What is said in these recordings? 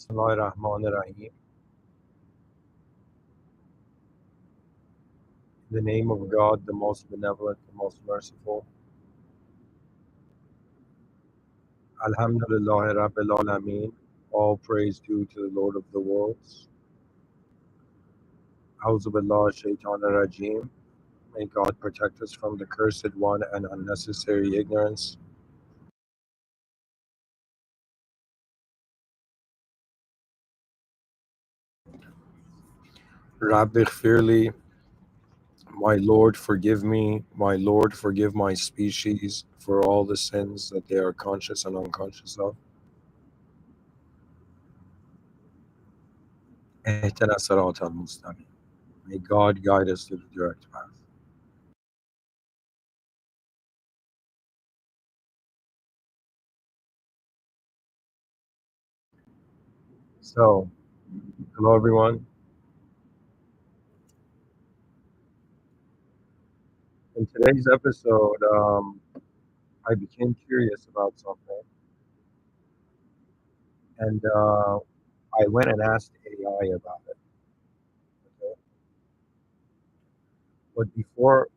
Bismillahirrahmanirrahim. In the name of God, the most benevolent, the most merciful. Alhamdulillah Rabbil Alameen. All praise due to the Lord of the worlds. A'udhu Billah Shaitanir Rajeem. May God protect us from the cursed one and unnecessary ignorance. Rabbi Ighfirli, my Lord, forgive me. My Lord, forgive my species for all the sins that they are conscious and unconscious of. Ihdina Siratal Mustaqim. May God guide us to the direct path. So, hello everyone. In today's episode, I became curious about something, and I went and asked AI about it. Okay? But before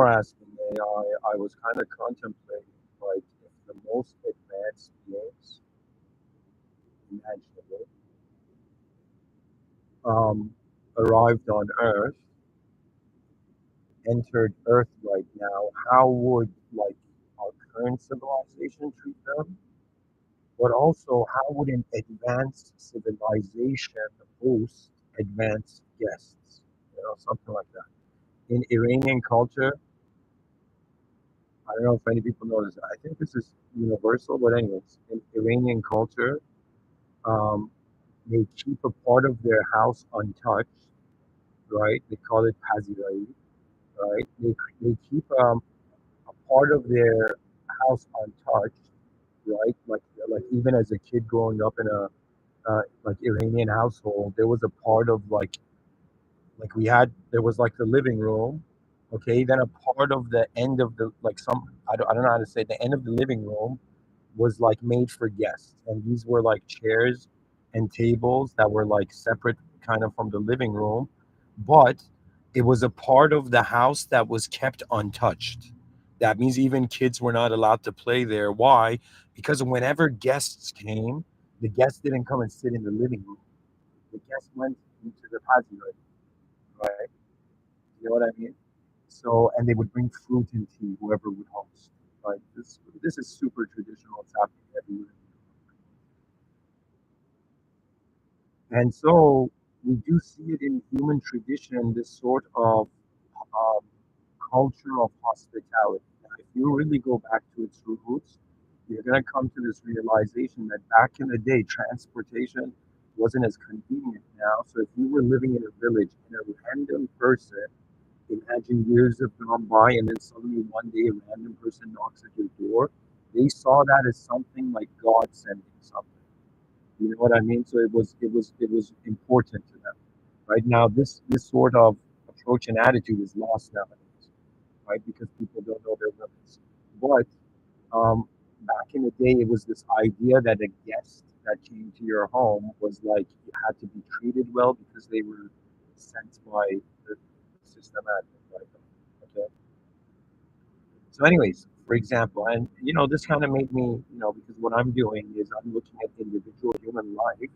asking AI, I was kind of contemplating, like, if the most advanced beings imaginable um, arrived on Earth, entered Earth right now, how would like our current civilization treat them? But also, how would an advanced civilization host advanced guests? Something like that. In Iranian culture, I don't know if many people know this. I think this is universal, but anyways, in Iranian culture, um, they keep a part of their house untouched, right? They call it pazirai, right? They keep a part of their house untouched, right? Like even as a kid growing up in a like Iranian household, there was a part of like we had there was like the living room, okay. Then a part of the end of the like some I don't know how to say it, the end of the living room was like made for guests, and these were like chairs and tables that were like separate kind of from the living room, but it was a part of the house that was kept untouched. That means even kids were not allowed to play there. Why? Because whenever guests came, the guests didn't come and sit in the living room. The guests went into the patio, right? You know what I mean? So, and they would bring fruit and tea, whoever would host. Right? This is super traditional. It's happening everywhere. And so we do see it in human tradition, this sort of um, culture of hospitality. Now, if you really go back to its roots, you're going to come to this realization that back in the day, transportation wasn't as convenient now. So if you were living in a village and a random person, imagine years have gone by and then suddenly one day a random person knocks at your door, they saw that as something like God sending something. You know what I mean? So it was important to them. Right now, this sort of approach and attitude is lost nowadays, right? Because people don't know their limits. But back in the day, it was this idea that a guest that came to your home was like you had to be treated well because they were sent by the system admin, right? Okay. So, anyways, for example, and this kind of made me, because what I'm doing is I'm looking at individual human life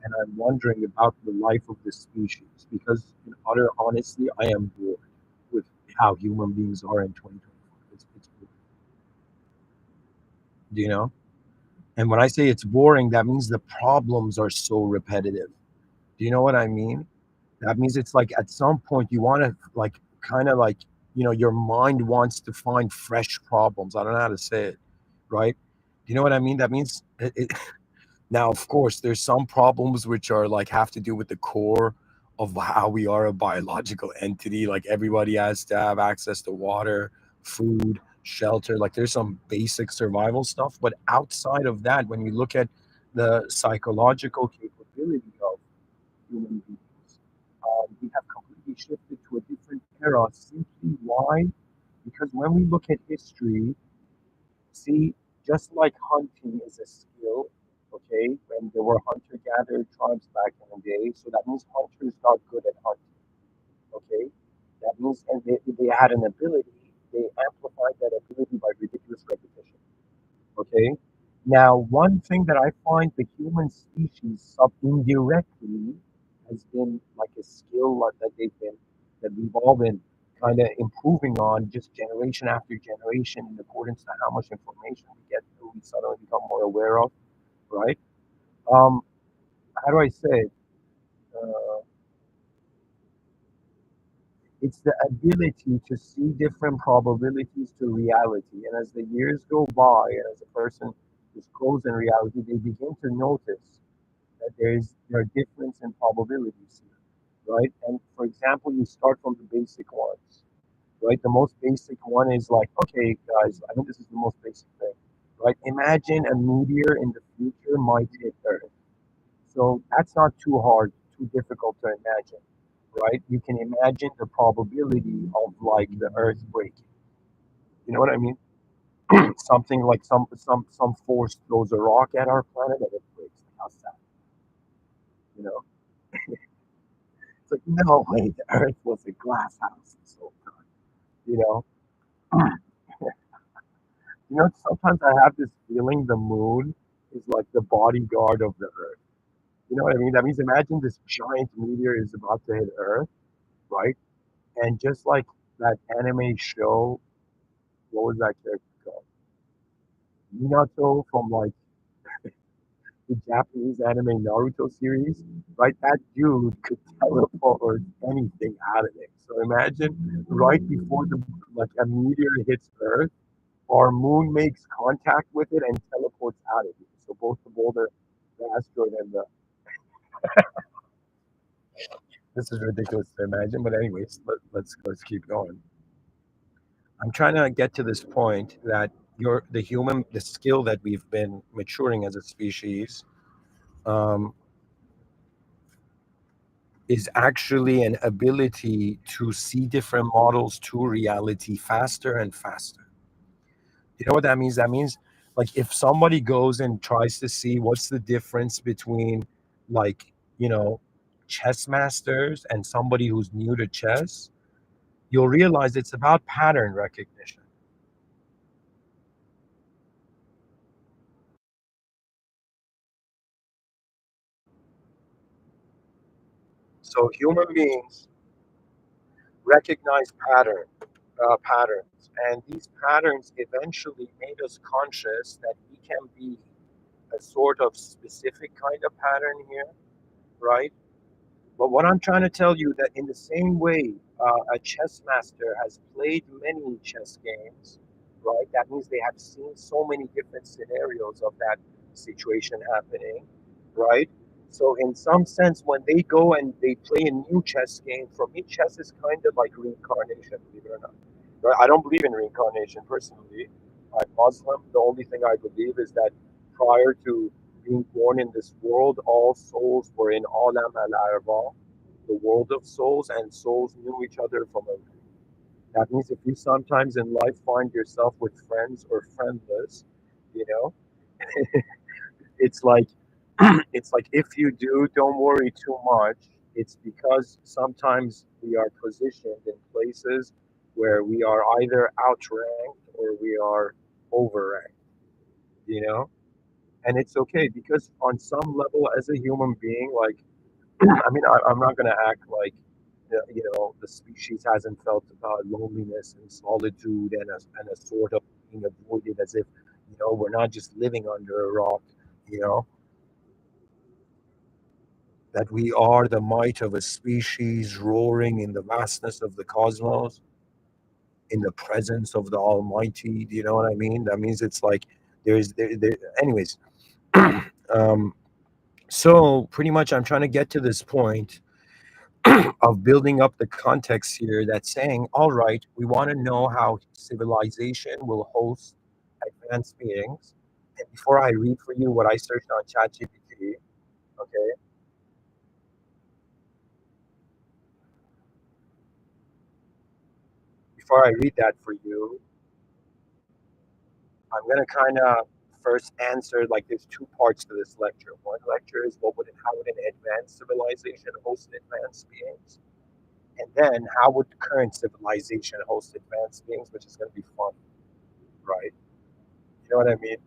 and I'm wondering about the life of the species because, in utter honesty, I am bored with how human beings are in 2024. It's boring, you know? And when I say it's boring, that means the problems are so repetitive. Do you know what I mean? That means it's like at some point you want to like kind of like, your mind wants to find fresh problems. I don't know how to say it, right? Do you know what I mean? That means now, of course, there's some problems which are like have to do with the core of how we are a biological entity. Like everybody has to have access to water, food, shelter. Like there's some basic survival stuff. But outside of that, when you look at the psychological capability of human beings, we have completely shifted to a different era. Simply why? Because when we look at history, see, just like hunting is a skill, Okay, and there were hunter-gatherer tribes back in the day, so that means hunters got good at hunting. Okay, that means, and they had an ability. They amplified that ability by ridiculous repetition. Okay, now one thing that I find the human species sub indirectly has been like a skill that they've been that we've all been kind of improving on just generation after generation in accordance to how much information we get through, we suddenly become more aware of, right? Um, how do I say it? Uh, it's the ability to see different probabilities to reality. And as the years go by, and as a person is close in reality, they begin to notice that there are difference in probabilities here, right? And for example, you start from the basic ones, right? The most basic one is like, okay, guys, I think this is the most basic thing, right? Imagine a meteor in the future might hit Earth. So that's not too hard, too difficult to imagine, right? You can imagine the probability of like the Earth breaking. You know what I mean? Something like some force throws a rock at our planet and it breaks. How's that? You know? It's like no way, the Earth was a glass house this whole time. You know? You know, sometimes I have this feeling the moon is like the bodyguard of the Earth. You know what I mean? That means imagine this giant meteor is about to hit Earth, right? And just like that anime show, what was that character called? Minato from like the Japanese anime Naruto series, right? That dude could teleport anything out of it. So imagine right before the like a meteor hits Earth, our moon makes contact with it and teleports out of it. So both the boulder, the asteroid, and the this is ridiculous to imagine, but anyways, let's keep going. I'm trying to get to this point that the human the skill that we've been maturing as a species um, is actually an ability to see different models to reality faster and faster. You know what that means? That means like if somebody goes and tries to see what's the difference between like, you know, chess masters and somebody who's new to chess, you'll realize it's about pattern recognition. So human beings recognize patterns, and these patterns eventually made us conscious that we can be a sort of specific kind of pattern here, right? But what I'm trying to tell you that in the same way a chess master has played many chess games, right? That means they have seen so many different scenarios of that situation happening, right? So in some sense, when they go and they play a new chess game, for me, chess is kind of like reincarnation, believe it or not. Right? I don't believe in reincarnation personally. I'm Muslim. The only thing I believe is that prior to being born in this world, all souls were in Alam al Arba, the world of souls, and souls knew each other from a. That means if you sometimes in life find yourself with friends or friendless, you know, it's like it's like if you do, don't worry too much. It's because sometimes we are positioned in places where we are either outranked or we are overranked, you know? And it's okay because on some level, as a human being, like I mean, I'm not going to act like the species hasn't felt loneliness and solitude and a sort of being avoided as if we're not just living under a rock. You know that we are the might of a species roaring in the vastness of the cosmos, in the presence of the Almighty. Do you know what I mean? That means it's like there. Anyways, um, so pretty much, I'm trying to get to this point of building up the context here that's saying, all right, we want to know how civilization will host advanced beings. And before I read for you what I searched on ChatGPT, okay, before I read that for you, I'm going to kind of first answer, like there's two parts to this lecture. One lecture is how would an advanced civilization host advanced beings, and then how would current civilization host advanced beings, which is going to be fun, right? You know what I mean?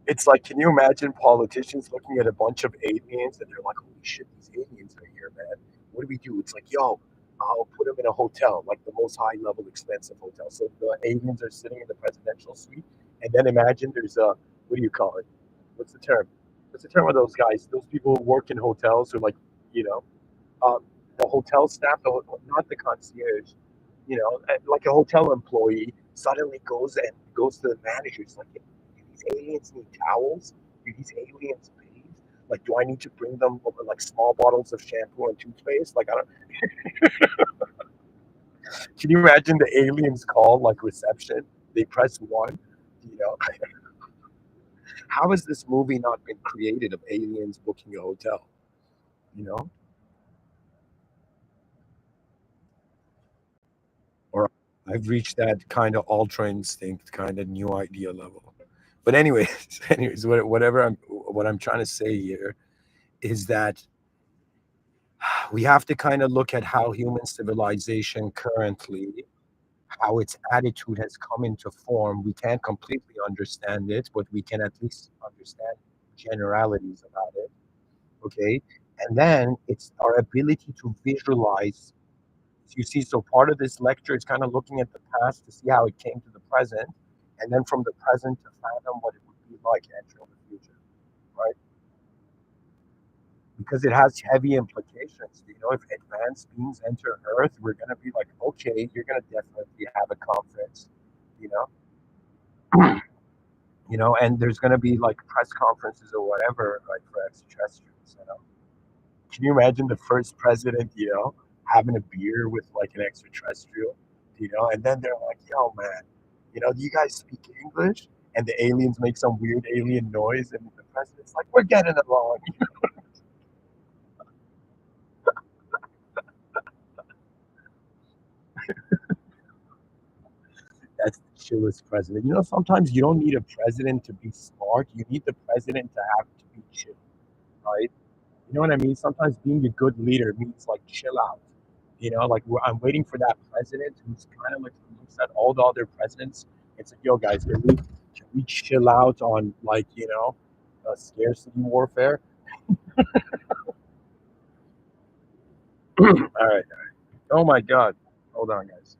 It's like, can you imagine politicians looking at a bunch of aliens and they're like, holy shit, these aliens are here, man. What do we do? It's like, yo, I'll put them in a hotel, like the most high level expensive hotel. So the aliens are sitting in the presidential suite. And then imagine there's a, what do you call it? What's the term? What's the term of those guys? Those people who work in hotels who, like, you know, um, the hotel staff, not the concierge, like a hotel employee suddenly goes to the manager. It's like, hey, do these aliens need towels? Do these aliens bathe? Like, do I need to bring them like small bottles of shampoo and toothpaste? Like, I don't. Can you imagine the aliens call like reception? They press one. You know, how has this movie not been created of aliens booking a hotel? You know, or I've reached that kind of ultra instinct, kind of new idea level. But anyways, anyways, what I'm trying to say here is that we have to kind of look at how human civilization currently, how its attitude has come into form. We can't completely understand it, but we can at least understand generalities about it. Okay, and then it's our ability to visualize. You see, so part of this lecture is kind of looking at the past to see how it came to the present, and then from the present to fathom what it would be like entering the future, right? Because it has heavy implications. You know, if advanced beings enter Earth, we're going to be like, okay, you're going to definitely have a conference, you know, and there's going to be like press conferences or whatever, like for extraterrestrials. Can you imagine the first president, having a beer with like an extraterrestrial, and then they're like, yo, man, do you guys speak English? And the aliens make some weird alien noise, and the president's like, we're getting along. That's the chillest president. Sometimes you don't need a president to be smart. You need the president to have to be chill, right? You know what I mean? Sometimes being a good leader means like chill out. Like I'm waiting for that president who's kind of like looks at all the other presidents. It's like, yo, guys, can we chill out on like scarcity warfare? All right. Oh my God. Hold on, guys.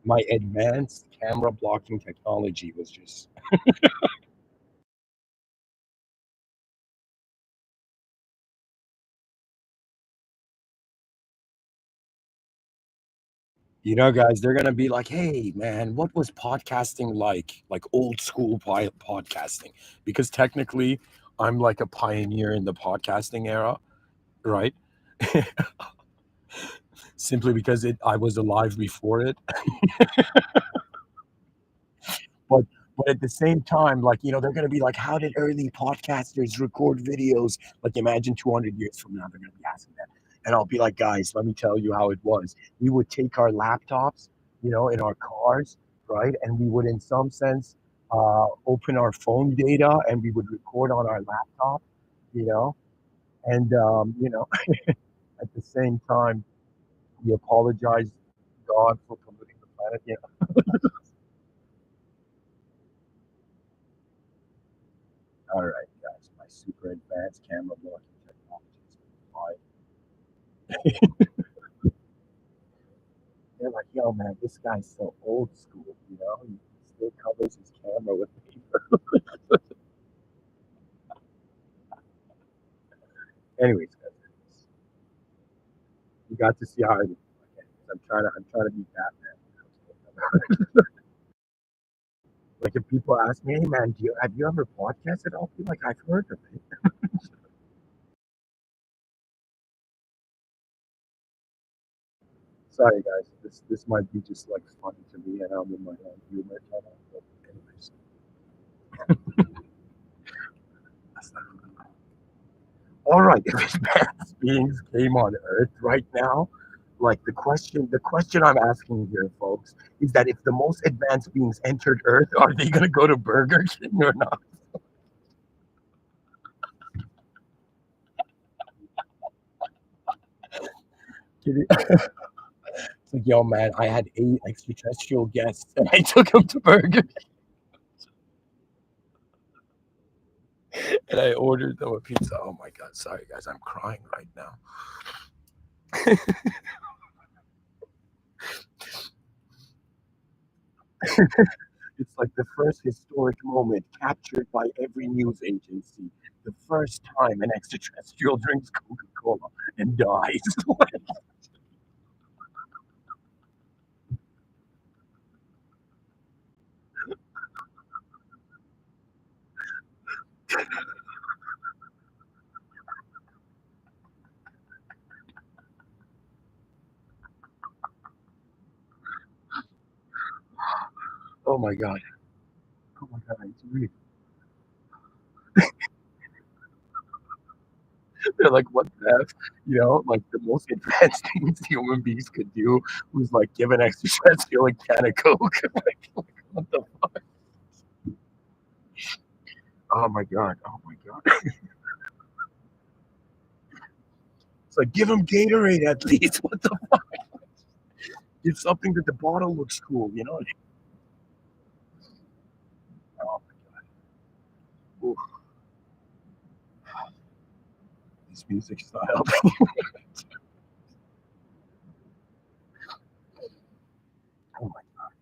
My advanced camera blocking technology was just. Guys, they're gonna be like, "Hey, man, what was podcasting like old school podcasting?" Because technically, I'm like a pioneer in the podcasting era, right? Simply because I was alive before it. But at the same time, like, they're gonna be like, "How did early podcasters record videos?" Like, imagine 200 years from now, they're gonna be asking that, and I'll be like, "Guys, let me tell you how it was. We would take our laptops, in our cars, right, and we would, in some sense, open our phone data, and we would record on our laptop, you know, and at the same time, we apologize God for polluting the planet." All right, guys, my super advanced camera blocking technology is fine. They're like, yo, man, this guy's so old school, He still covers his camera with paper. Anyways, guys, you got to see how I'm trying to be Batman. Like if people ask me, hey man, have you ever podcasted? I'll be like, I've heard of it. Sorry guys, this might be just like funny to me and I'm in my own humor channel. But anyways, all right, if advanced beings came on Earth right now, Like the question I'm asking here, folks, is that if the most advanced beings entered Earth, are they gonna go to Burger King or not? It's like, yo, man, I had 8 extraterrestrial guests and I took them to Burger and I ordered them a pizza. Oh my god, sorry guys, I'm crying right now. It's like the first historic moment captured by every news agency. The first time an extraterrestrial drinks Coca-Cola and dies. Oh my god. Oh my god, it's weird. They're like, what the F? Like the most advanced things human beings could do was like give an extraterrestrial a can of Coke. Like, what the Oh my god. Oh my god. It's like give them Gatorade at least. What the fuck? Give something that the bottle looks cool. Oh, oof, this music is not helping. Oh my god.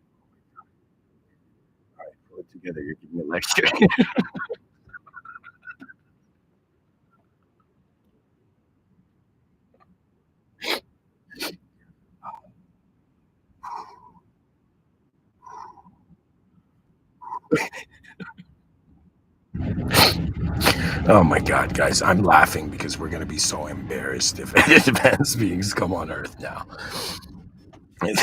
Pull it together. You're giving me a lecture. Oh my god, guys, I'm laughing because we're gonna be so embarrassed if advanced beings come on Earth now. At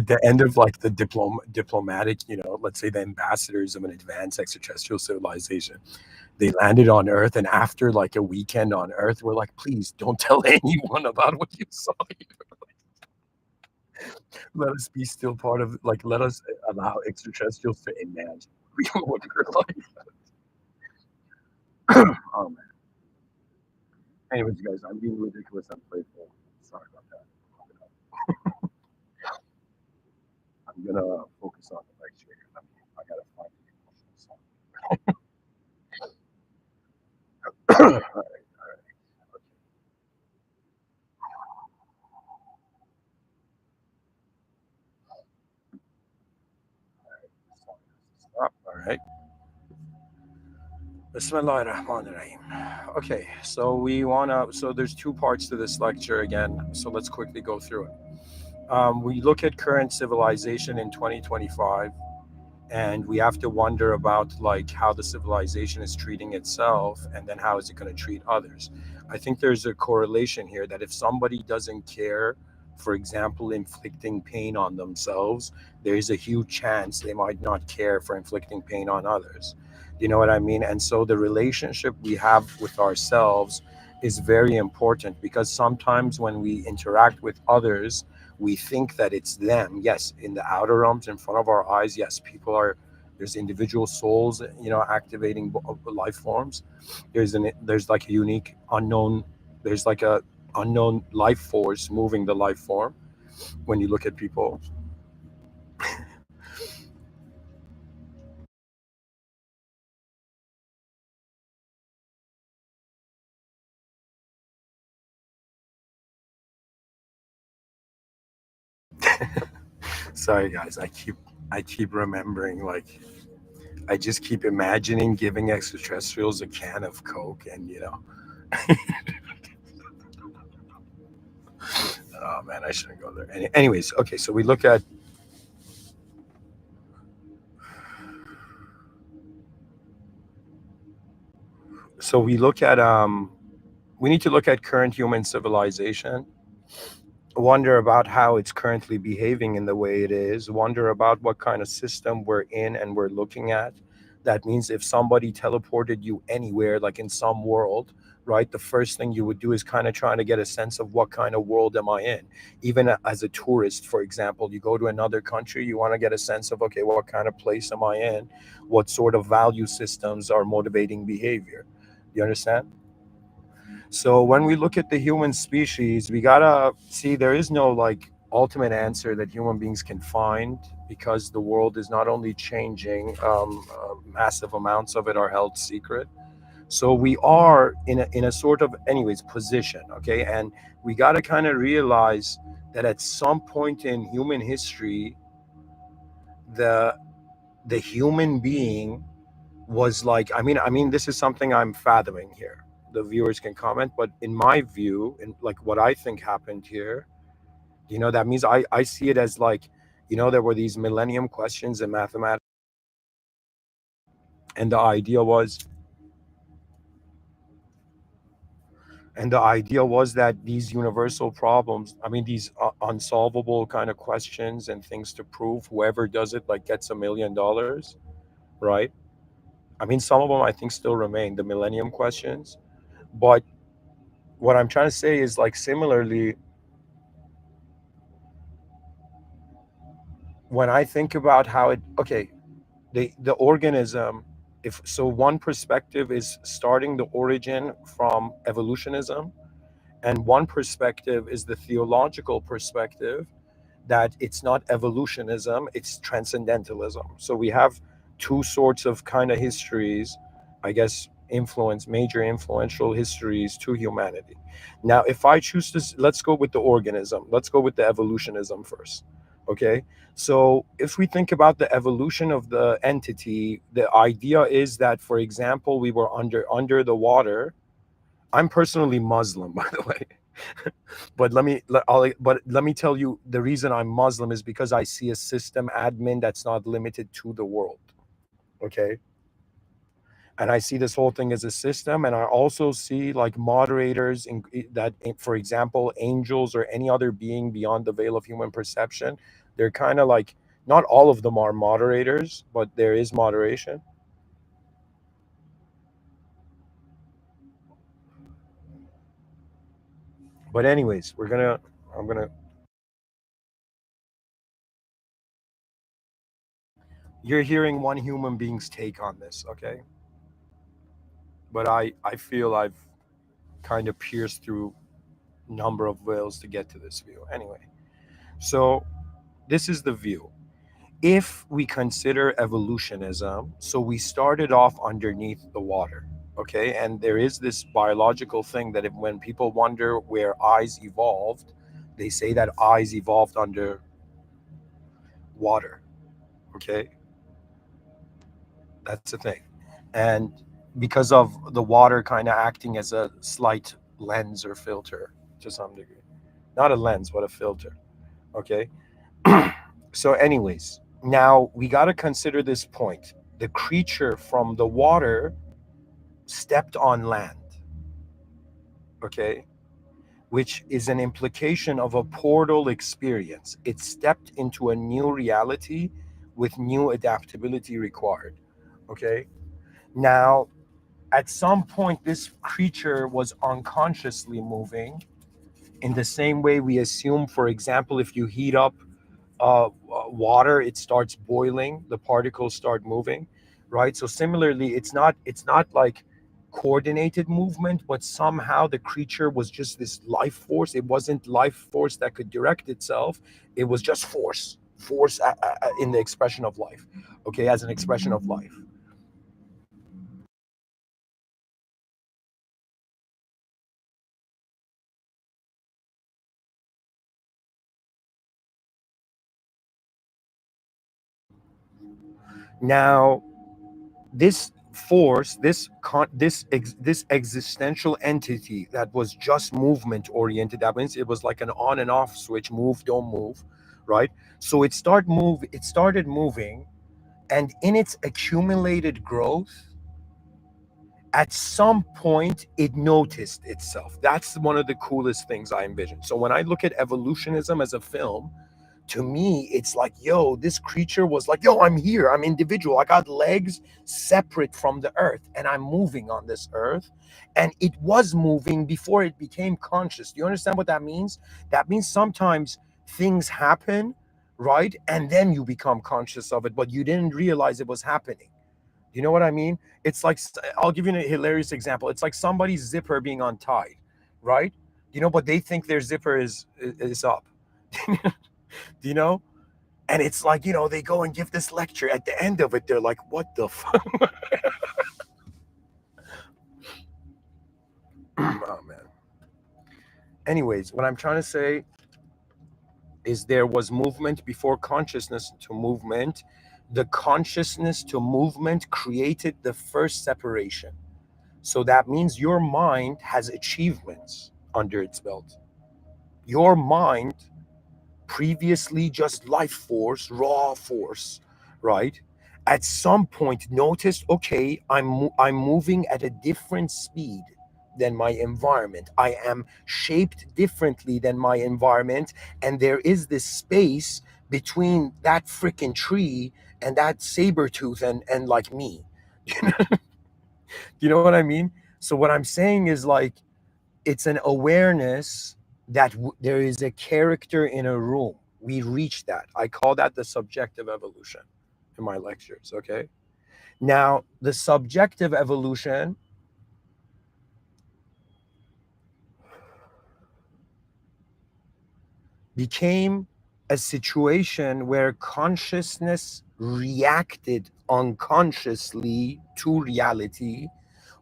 the end of like the diplomatic, let's say the ambassadors of an advanced extraterrestrial civilization, they landed on Earth, and after like a weekend on Earth, we're like, please don't tell anyone about what you saw. Let us be still part of like let us allow extraterrestrials to imagine what we're like. Oh man. Anyways, guys, I'm being ridiculous and playful. Sorry about that. I'm gonna focus on the lecture. I gotta find the emotional song. All right, all right. Stop. All right. Bismillahirrahmanirrahim. Okay, so there's two parts to this lecture again. So let's quickly go through it. We look at current civilization in 2025, and we have to wonder about like how the civilization is treating itself, and then how is it going to treat others. I think there's a correlation here that if somebody doesn't care, for example, inflicting pain on themselves, there is a huge chance they might not care for inflicting pain on others. You know what I mean? And so the relationship we have with ourselves is very important, because sometimes when we interact with others, we think that it's them. Yes, in the outer realms, in front of our eyes, yes, people are, there's individual souls, activating life forms. There's like a unique unknown, there's like a unknown life force moving the life form when you look at people. Sorry guys, I keep remembering, like, I just keep imagining giving extraterrestrials a can of Coke, and oh man, I shouldn't go there. Anyways, okay, so we need to look at current human civilization, wonder about how it's currently behaving in the way it is, wonder about what kind of system we're in and we're looking at. That means if somebody teleported you anywhere, like in some world, right? The first thing you would do is kind of trying to get a sense of what kind of world am I in. Even as a tourist, for example, you go to another country, you want to get a sense of, okay, what kind of place am I in? What sort of value systems are motivating behavior? You understand? So when we look at the human species, we gotta see there is no like ultimate answer that human beings can find, because the world is not only changing, massive amounts of it are held secret. So we are in a sort of, anyways, position, okay? And we got to kind of realize that at some point in human history, the the human being was like, I mean this is something I'm fathoming here. The viewers can comment, but in my view, and like what I think happened here, that means I see it as like, there were these millennium questions in mathematics, and the idea was and the idea was that these universal problems, I mean these unsolvable kind of questions and things to prove, whoever does it like gets $1 million, right? I mean, some of them I think still remain the millennium questions. But what I'm trying to say is, like, similarly, when I think about how it, okay, the organism, if so, one perspective is starting the origin from evolutionism, and one perspective is the theological perspective, that it's not evolutionism, it's transcendentalism. So we have two sorts of kind of histories, I guess, major influential histories to humanity. Now, if I choose to, let's go with the organism, let's go with the evolutionism first. Okay. So if we think about the evolution of the entity, the idea is that, for example, we were under the water. I'm personally Muslim, by the way. But let me tell you, the reason I'm Muslim is because I see a system admin that's not limited to the world. Okay. And I see this whole thing as a system, and I also see like moderators for example, angels or any other being beyond the veil of human perception. They're kind of like, not all of them are moderators, but there is moderation. But anyways, I'm gonna you're hearing one human being's take on this, okay? But I feel I've kind of pierced through number of veils to get to this view. Anyway, so this is the view. If we consider evolutionism, so we started off underneath the water, okay? And there is this biological thing that when people wonder where eyes evolved, they say that eyes evolved under water, okay? That's the thing. And because of the water kind of acting as a slight lens or filter to some degree. Not a lens, but a filter, okay? So, anyways, now we got to consider this point. The creature from the water stepped on land, okay? Which is an implication of a portal experience. It stepped into a new reality with new adaptability required, okay? Now, at some point, this creature was unconsciously moving in the same way we assume, for example, if you heat up water, it starts boiling, the particles start moving, right? So similarly, it's not like coordinated movement, but somehow the creature was just this life force. It wasn't life force that could direct itself. It was just force in the expression of life, okay, as an expression of life. Now, this force, this existential entity that was just movement oriented, that means it was like an on and off switch, move, don't move, right? So it started moving, and in its accumulated growth, at some point it noticed itself. That's one of the coolest things I envision. So when I look at evolutionism as a film, To me, it's like, yo, this creature was like, yo, I'm here, I'm individual, I got legs separate from the earth, and I'm moving on this earth. And it was moving before it became conscious. Do you understand what that means? That means sometimes things happen, right? And then you become conscious of it, but you didn't realize it was happening. You know what I mean? It's like, I'll give you a hilarious example. It's like somebody's zipper being untied, right? But they think their zipper is up. you know and it's like, they go and give this lecture. At the end of it, they're like, what the fuck? Oh man. Anyways, what I'm trying to say is there was movement before consciousness to movement. The consciousness to movement created the first separation. So that means your mind has achievements under its belt. Your mind, previously just life force, raw force, right? At some point noticed, okay, I'm moving at a different speed than my environment. I am shaped differently than my environment, and there is this space between that freaking tree and that saber tooth and like me. You know what I mean? So what I'm saying is like, it's an awareness that there is a character in a room. We reach that. I call that the subjective evolution in my lectures. Okay. Now, the subjective evolution became a situation where consciousness reacted unconsciously to reality.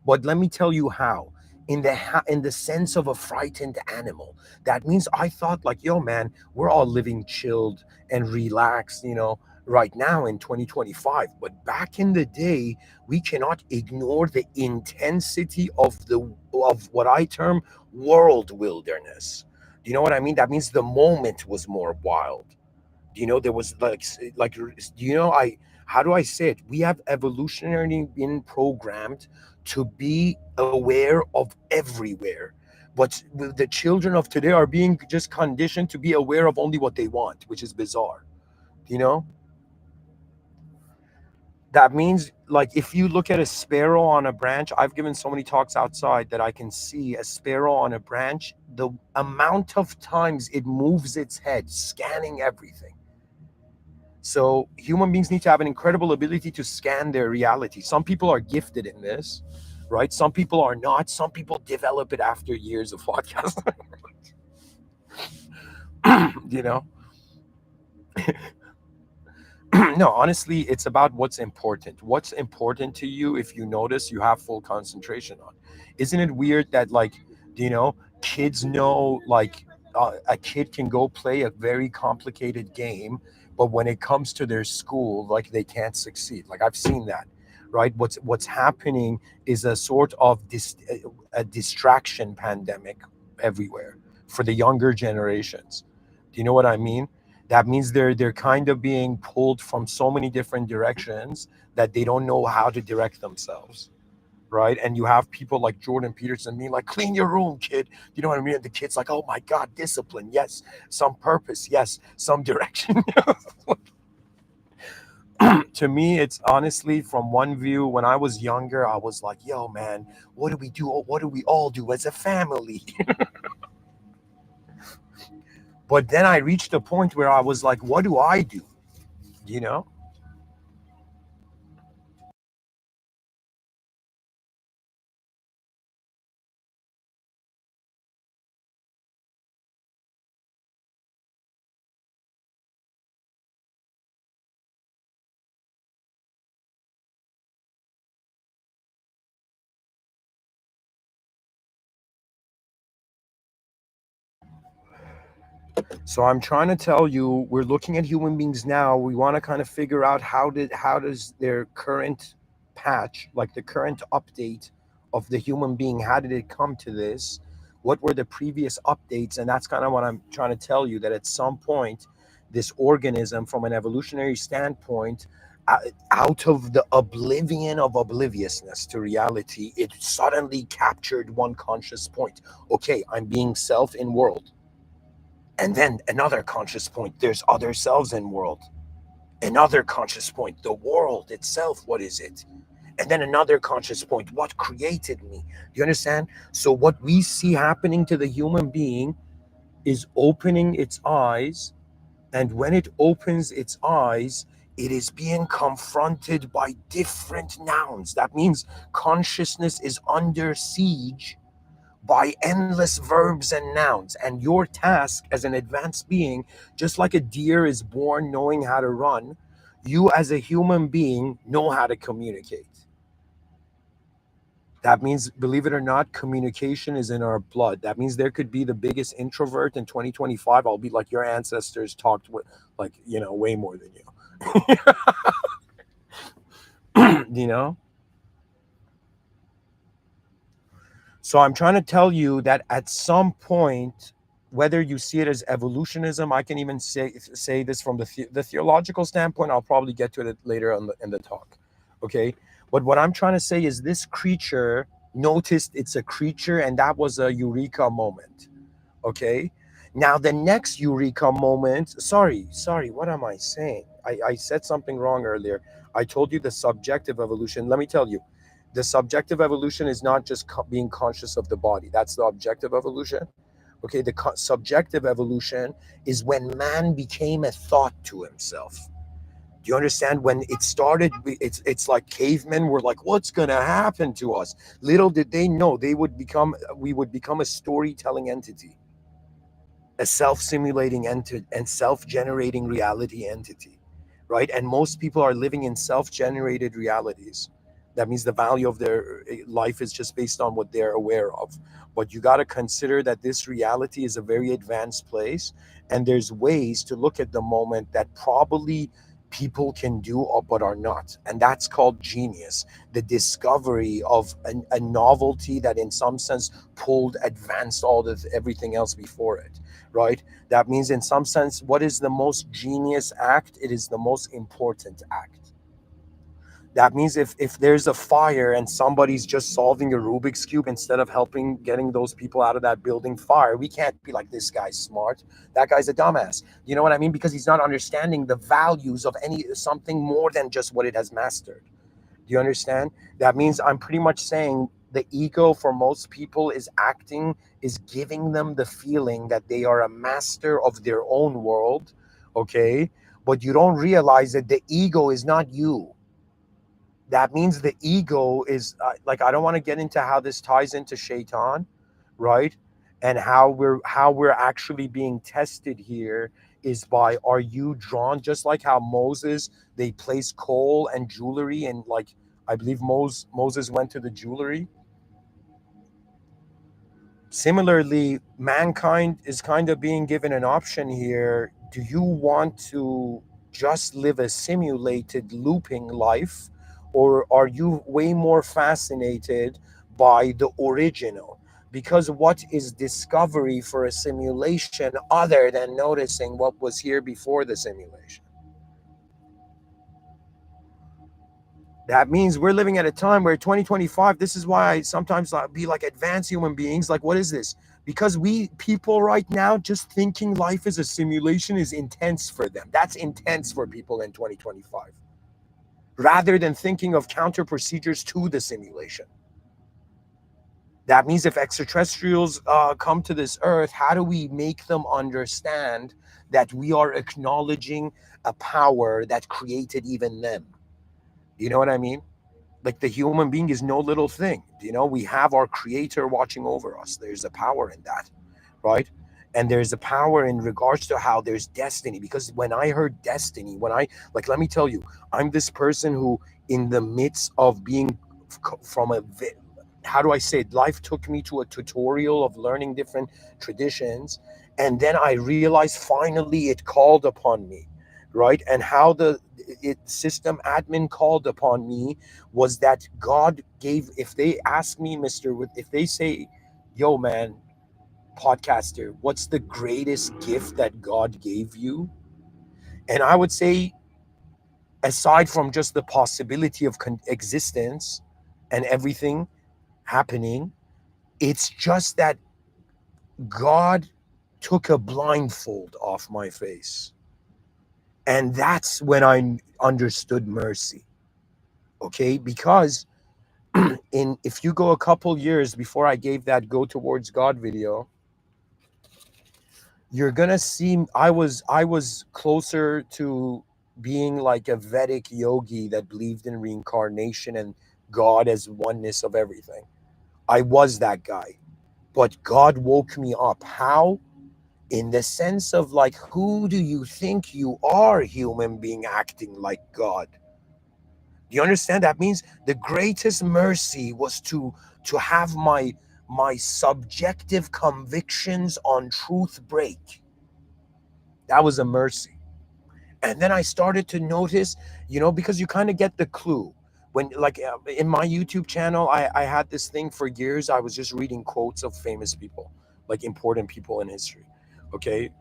But let me tell you how. In the sense of a frightened animal. That means I thought like, yo, man, we're all living chilled and relaxed, right now in 2025. But back in the day, we cannot ignore the intensity of what I term world wilderness. Do you know what I mean? That means the moment was more wild. There was like I how do I say it? We have evolutionarily been programmed to be aware of everywhere, but the children of today are being just conditioned to be aware of only what they want, which is bizarre. you know that means, like, if you look at a sparrow on a branch, I've given so many talks outside that I can see a sparrow on a branch, the amount of times it moves its head scanning everything. So human beings need to have an incredible ability to scan their reality. Some people are gifted in this, right? Some people are not. Some people develop it after years of podcast. you know? No, honestly, it's about what's important. What's important to you, if you notice, you have full concentration on. Isn't it weird that, like, kids know, like, a kid can go play a very complicated game, but when it comes to their school, like, they can't succeed. Like, I've seen that, right? What's happening is a sort of a distraction pandemic everywhere for the younger generations. Do you know what I mean? That means they're kind of being pulled from so many different directions that they don't know how to direct themselves, right? And you have people like Jordan Peterson being like, clean your room, kid. You know what I mean? And the kid's like, oh my god, discipline, yes. Some purpose, yes. Some direction. To me, it's honestly, from one view, when I was younger, I was like, yo, man, what do we do? What do we all do as a family? But then I reached a point where I was like, what do I do? you know So I'm trying to tell you, we're looking at human beings now. We want to kind of figure out how does their current patch, like the current update of the human being, how did it come to this? What were the previous updates? And that's kind of what I'm trying to tell you, that at some point, this organism, from an evolutionary standpoint, uh, out of the oblivion of obliviousness to reality, it suddenly captured one conscious point. Okay, I'm being self in world. And then another conscious point, there's other selves in world. Another conscious point, the world itself, what is it? And then another conscious point, what created me? Do you understand? So what we see happening to the human being is opening its eyes, and when it opens its eyes, it is being confronted by different nouns. That means consciousness is under siege by endless verbs and nouns. And your task as an advanced being, just like a deer is born knowing how to run, you as a human being know how to communicate. That means, believe it or not, communication is in our blood. That means there could be the biggest introvert in 2025. I'll be like, your ancestors talked with, like, way more than you. you know? So I'm trying to tell you that at some point, whether you see it as evolutionism, I can even say this from the theological standpoint. I'll probably get to it later in the talk. Okay, but what I'm trying to say is this creature noticed it's a creature, and that was a eureka moment. Okay, now the next eureka moment. Sorry. What am I saying? I said something wrong earlier. I told you the subjective evolution. Let me tell you, the subjective evolution is not just being conscious of the body. That's the objective evolution. Okay, the subjective evolution is when man became a thought to himself. Do you understand? When it started, it's like cavemen were like, "What's gonna happen to us?" Little did they know we would become a storytelling entity, a self-simulating entity, and self-generating reality entity, right? And most people are living in self-generated realities. That means the value of their life is just based on what they're aware of. But you got to consider that this reality is a very advanced place, and there's ways to look at the moment that probably people can do but are not, and that's called genius, the discovery of a novelty that in some sense pulled advanced all the everything else before it, right? That means, in some sense, what is the most genius act? It is the most important act. That means if there's a fire and somebody's just solving a Rubik's Cube instead of helping getting those people out of that building fire, we can't be like, this guy's smart. That guy's a dumbass. You know what I mean? Because he's not understanding the values of any something more than just what it has mastered. Do you understand? That means I'm pretty much saying the ego for most people is giving them the feeling that they are a master of their own world, okay? But you don't realize that the ego is not you. That means the ego is like, I don't want to get into how this ties into shaitan, right? And how we're actually being tested here is by, are you drawn, just like how Moses, they place coal and jewelry, and like, I believe Moses went to the jewelry. Similarly, mankind is kind of being given an option here. Do you want to just live a simulated looping life, or are you way more fascinated by the original? Because what is discovery for a simulation other than noticing what was here before the simulation? That means we're living at a time where 2025, this is why I sometimes be like, advanced human beings, like, what is this? Because we people right now, just thinking life is a simulation is intense for them. That's intense for people in 2025, rather than thinking of counter procedures to the simulation. That means if extraterrestrials come to this earth, how do we make them understand that we are acknowledging a power that created even them? You know what I mean? Like, the human being is no little thing. We have our creator watching over us. There's a power in that, right? And there's a power in regards to how there's destiny. Because when I heard destiny, like, let me tell you, I'm this person who, in the midst of being from how do I say it? Life took me to a tutorial of learning different traditions. And then I realized finally it called upon me, right? And how the system admin called upon me was that God gave, if they ask me, if they say, yo, man, podcaster, what's the greatest gift that God gave you? And I would say, aside from just the possibility of existence and everything happening, it's just that God took a blindfold off my face. And that's when I understood mercy. Okay? Because in if you go a couple years before I gave that Go Towards God video, you're gonna see I was closer to being like a Vedic yogi that believed in reincarnation and God as oneness of everything. I was that guy. But God woke me up. How? In the sense of like, who do you think you are, human being acting like God? Do you understand? That means the greatest mercy was to have my subjective convictions on truth break. That was a mercy. And then I started to notice, because you kind of get the clue when, like, in my YouTube channel, I had this thing for years. I was just reading quotes of famous people, like important people in history. Okay.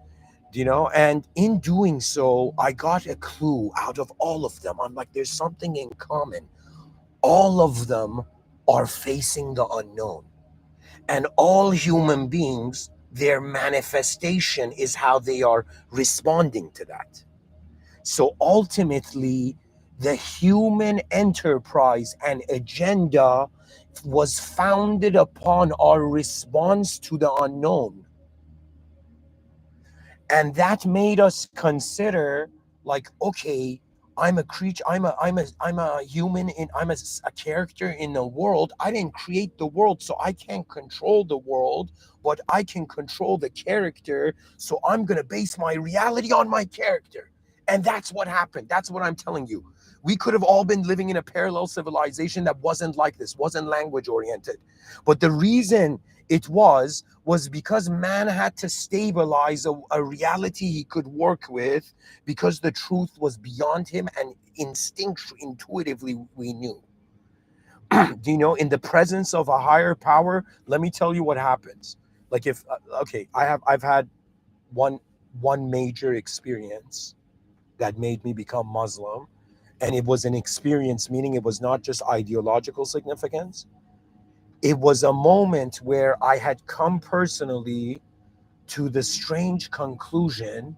And in doing so, I got a clue out of all of them. I'm like, there's something in common. All of them are facing the unknown. And all human beings, their manifestation is how they are responding to that. So ultimately, the human enterprise and agenda was founded upon our response to the unknown. And that made us consider, like, okay, I'm a creature, I'm a human, I'm a character in the world. I didn't create the world, so I can't control the world, but I can control the character. So I'm going to base my reality on my character. And that's what happened. That's what I'm telling you. We could have all been living in a parallel civilization that wasn't like this, wasn't language oriented. But the reason it was because man had to stabilize a reality he could work with, because the truth was beyond him, and intuitively we knew. In the presence of a higher power, let me tell you what happens. Like, if okay, I've had one one major experience that made me become Muslim, and it was an experience, meaning it was not just ideological significance. It was a moment where I had come personally to the strange conclusion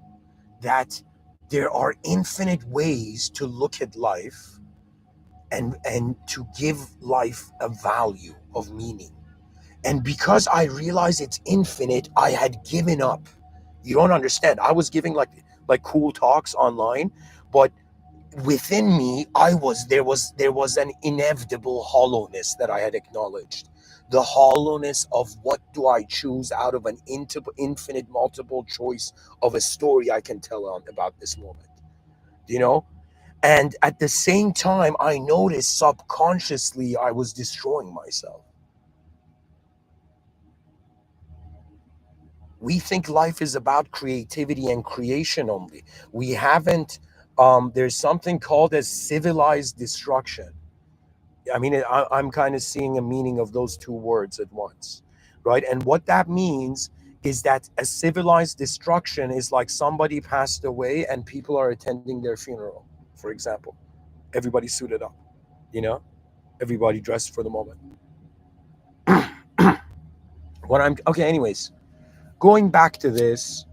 that there are infinite ways to look at life, and to give life a value of meaning. And because I realized it's infinite, I had given up. You don't understand. I was giving like cool talks online, but within me, there was an inevitable hollowness that I had acknowledged. The hollowness of, what do I choose out of an infinite multiple choice of a story I can tell about this moment. you know and at the same time, I noticed subconsciously I was destroying myself. We think life is about creativity and creation only. We haven't There's something called as civilized destruction. I mean, I'm kind of seeing a meaning of those two words at once, right? And what that means is that a civilized destruction is like somebody passed away and people are attending their funeral, for example. Everybody suited up, you know, everybody dressed for the moment. Okay, anyways, going back to this,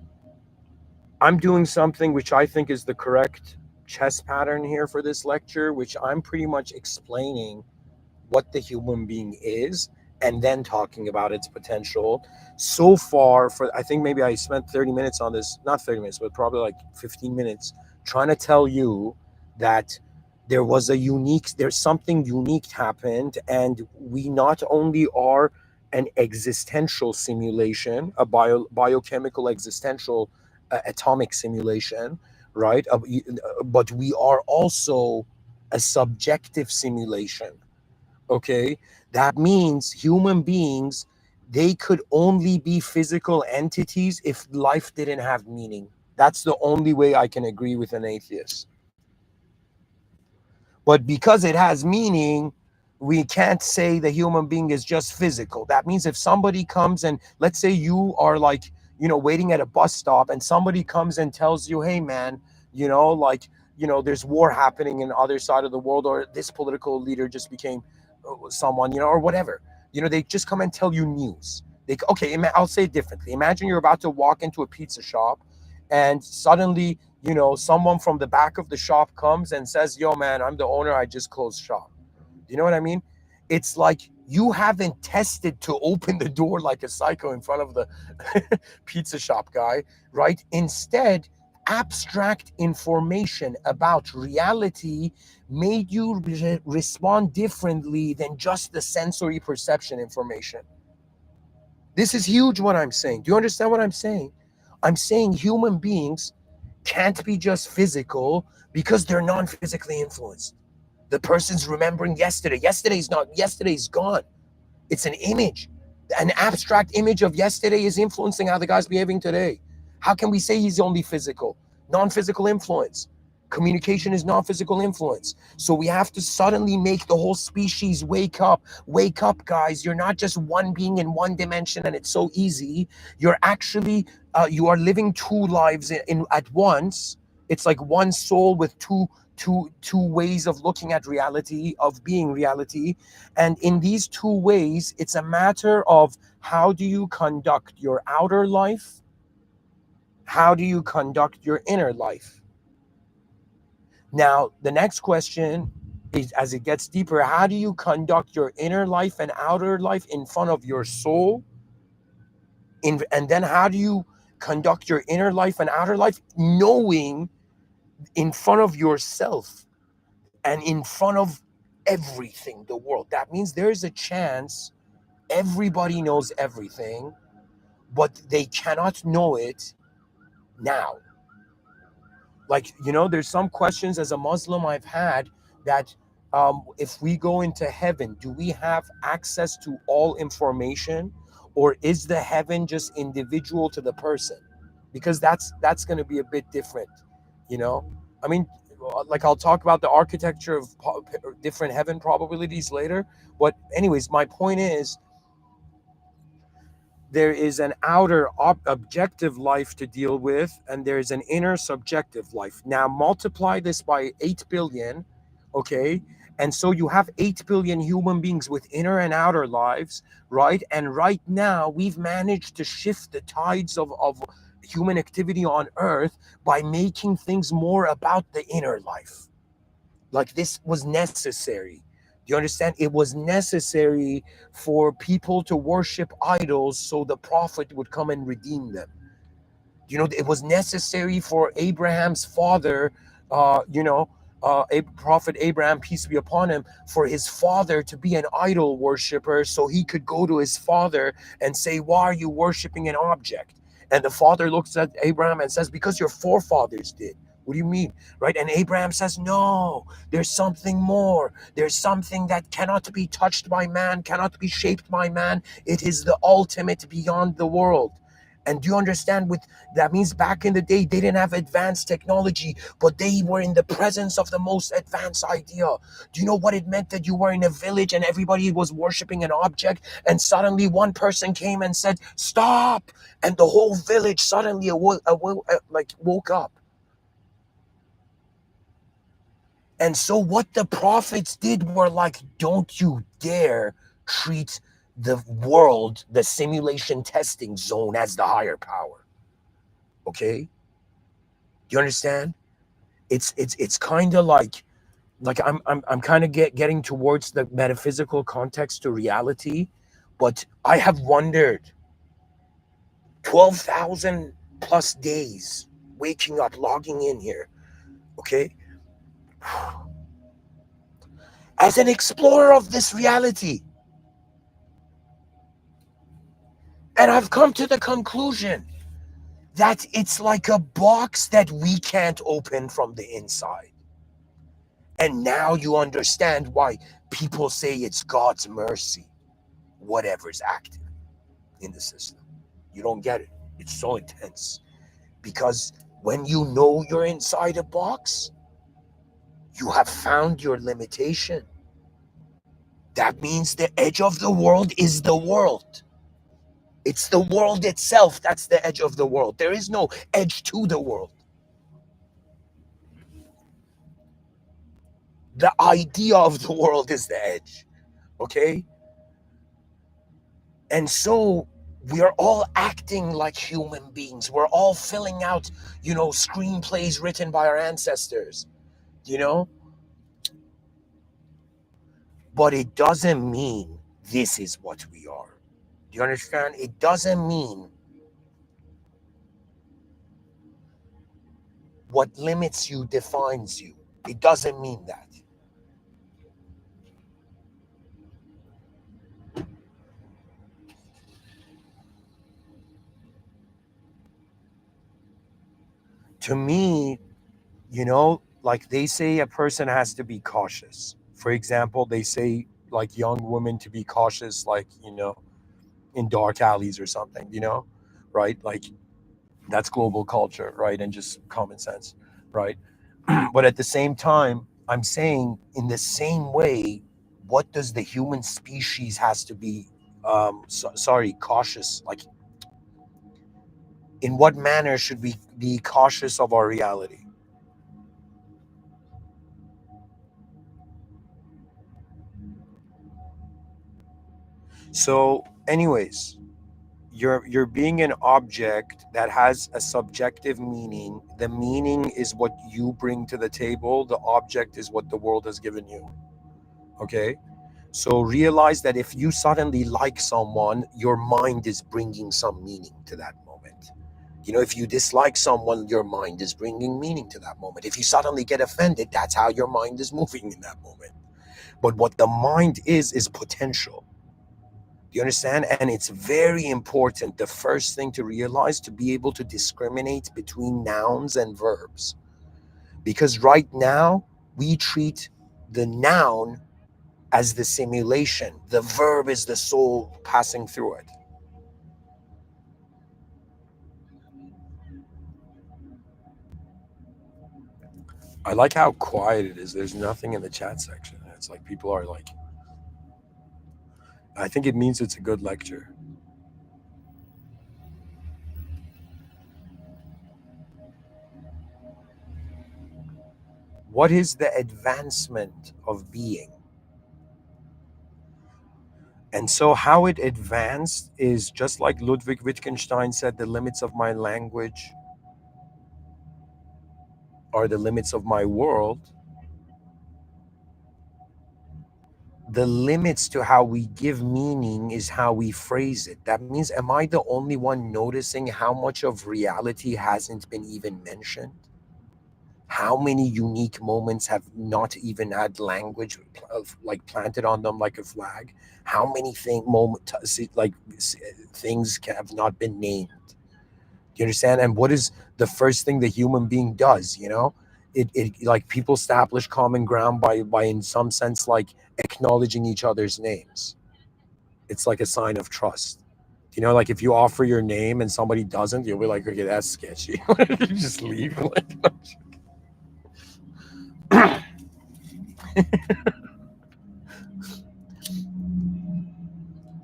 I'm doing something which I think is the correct chess pattern here for this lecture, which I'm pretty much explaining what the human being is, and then talking about its potential. So far, for I think maybe I spent 30 minutes on this, not 30 minutes, but probably like 15 minutes, trying to tell you that there's something unique happened, and we not only are an existential simulation, a biochemical existential atomic simulation, right? But we are also a subjective simulation. Okay, that means human beings, they could only be physical entities if life didn't have meaning. That's the only way I can agree with an atheist. But because it has meaning, we can't say the human being is just physical. That means if somebody comes and, let's say you are like, waiting at a bus stop, and somebody comes and tells you, hey man, like, there's war happening in the other side of the world, or this political leader just became someone, or whatever. They just come and tell you news. Okay, I'll say it differently. Imagine you're about to walk into a pizza shop, and suddenly, someone from the back of the shop comes and says, "Yo, man, I'm the owner. I just closed shop." Do you know what I mean? It's like you haven't tested to open the door like a psycho in front of the pizza shop guy, right? Instead, abstract information about reality made you respond differently than just the sensory perception information. This is huge what I'm saying. Do you understand what I'm saying? I'm saying human beings can't be just physical because they're non physically influenced. The person's remembering yesterday. Yesterday's gone. It's an image. An abstract image of yesterday is influencing how the guy's behaving today. How can we say he's only physical? Non physical influence. Communication is non physical influence. So we have to suddenly make the whole species wake up. Wake up, guys. You're not just one being in one dimension and it's so easy. You're actually, you are living two lives at once. It's like one soul with two ways of looking at reality, of being reality. And in these two ways, it's a matter of how do you conduct your outer life? How do you conduct your inner life? Now, the next question is, as it gets deeper, how do you conduct your inner life and outer life in front of your soul? And then how do you conduct your inner life and outer life knowing in front of yourself and in front of everything, the world? That means there is a chance everybody knows everything, but they cannot know it now. Like, there's some questions as a Muslim I've had that if we go into heaven, do we have access to all information, or is the heaven just individual to the person? Because that's going to be a bit different, you know. I mean, like I'll talk about the architecture of different heaven probabilities later. But anyways, my point is there is an outer objective life to deal with, and there is an inner subjective life. Now multiply this by 8 billion, okay? And so you have 8 billion human beings with inner and outer lives, right? And right now we've managed to shift the tides of human activity on earth by making things more about the inner life. Like, this was necessary. Do you understand? It was necessary for people to worship idols so the prophet would come and redeem them. It was necessary for Abraham's father, Prophet Abraham, peace be upon him, for his father to be an idol worshiper so he could go to his father and say, "Why are you worshiping an object?" And the father looks at Abraham and says, "Because your forefathers did." What do you mean? Right? And Abraham says, "No, there's something more. There's something that cannot be touched by man, cannot be shaped by man. It is the ultimate beyond the world." And do you understand? With that means back in the day, they didn't have advanced technology, but they were in the presence of the most advanced idea. Do you know what it meant that you were in a village and everybody was worshiping an object, and suddenly one person came and said, "Stop!" And the whole village suddenly woke up. And so what the prophets did were like, don't you dare treat the world, the simulation testing zone, as the higher power. Okay? Do you understand? It's kind of like I'm kind of getting towards the metaphysical context to reality, but I have wondered 12,000 plus days waking up, logging in here, okay? As an explorer of this reality, and I've come to the conclusion that it's like a box that we can't open from the inside. And now you understand why people say it's God's mercy, whatever's active in the system. You don't get it. It's so intense. Because when you know you're inside a box, you have found your limitation. That means the edge of the world is the world. It's the world itself that's the edge of the world. There is no edge to the world. The idea of the world is the edge. Okay? And so We are all acting like human beings. We're all filling out, screenplays written by our ancestors, you know? But it doesn't mean this is what we are. Do you understand? It doesn't mean what limits you defines you. It doesn't mean that. To me, like they say a person has to be cautious. For example, they say like young women to be cautious, like, in dark alleys or something, right? Like that's global culture, right? And just common sense, right? But at the same time, I'm saying in the same way, what does the human species has to be, sorry, cautious? Like, in what manner should we be cautious of our reality? So, anyways, you're being an object that has a subjective meaning. The meaning is what you bring to the table. The object is what the world has given you. Okay? So realize that if you suddenly like someone, your mind is bringing some meaning to that moment. If you dislike someone, your mind is bringing meaning to that moment. If you suddenly get offended, that's how your mind is moving in that moment. But what the mind is potential. Do you understand? And it's very important, the first thing to realize, to be able to discriminate between nouns and verbs. Because right now, we treat the noun as the simulation. The verb is the soul passing through it. I like how quiet it is. There's nothing in the chat section. It's like people are like, I think it means it's a good lecture. What is the advancement of being? And so, how it advanced is just like Ludwig Wittgenstein said, the limits of my language are the limits of my world. The limits to how we give meaning is how we phrase it. That means, am I the only one noticing how much of reality hasn't been even mentioned? How many unique moments have not even had language like planted on them like a flag? How many things have not been named? Do you understand? And what is the first thing the human being does? It like people establish common ground by in some sense like acknowledging each other's names. It's like a sign of trust. Like if you offer your name and somebody doesn't, you'll be like, okay, that's sketchy. You just leave.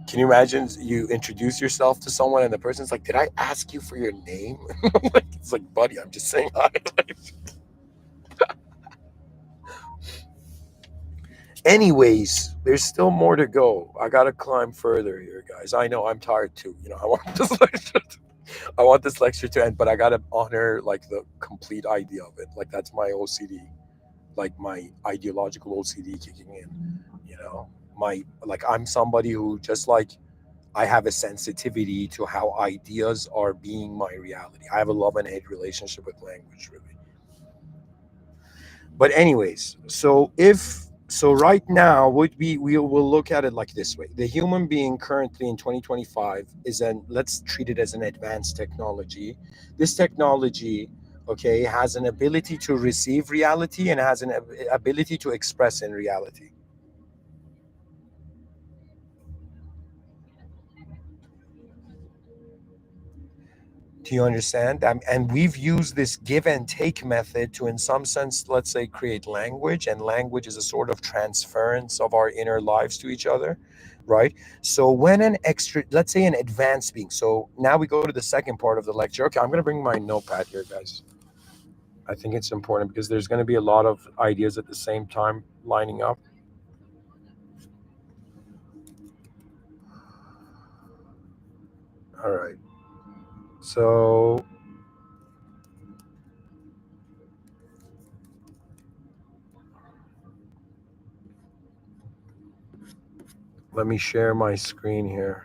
Can you imagine you introduce yourself to someone and the person's like, did I ask you for your name? It's like, buddy, I'm just saying hi. Anyways, there's still more to go. I gotta climb further here, guys. I know I'm tired too. I want this lecture to end, but I gotta honor like the complete idea of it. Like that's my OCD, like my ideological OCD kicking in. You know, I'm somebody who just like I have a sensitivity to how ideas are being my reality. I have a love and hate relationship with language, really. But anyways, so right now, we will look at it like this way: the human being currently in 2025 is an let's treat it as an advanced technology. This technology, okay, has an ability to receive reality and has an ability to express in reality. Do you understand? And we've used this give and take method to, in some sense, let's say, create language. And language is a sort of transference of our inner lives to each other, right? So when let's say an advanced being. So now we go to the second part of the lecture. Okay, I'm going to bring my notepad here, guys. I think it's important because there's going to be a lot of ideas at the same time lining up. All right. So let me share my screen here.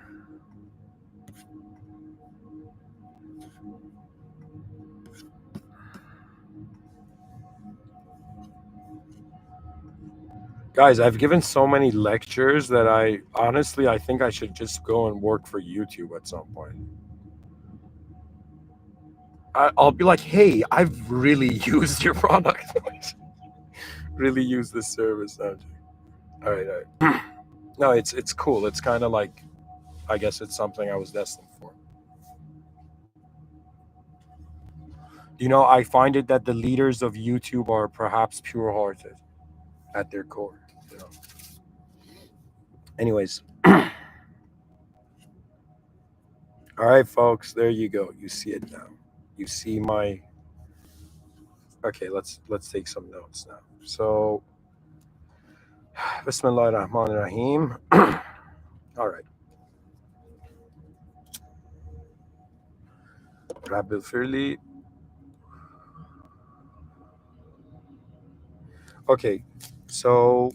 Guys, I've given so many lectures that I think I should just go and work for YouTube at some point. I'll be like, hey, I've really used your product. Really used this service. All right, all right. No, it's cool. It's kind of like, I guess it's something I was destined for. I find it that the leaders of YouTube are perhaps pure-hearted at their core. You know. Anyways, all right, folks, there you go. You see it now. You see my. Okay, let's take some notes now. So, Bismillah ar-Rahman ar-Rahim. All right. Rabbil Firli. Okay, so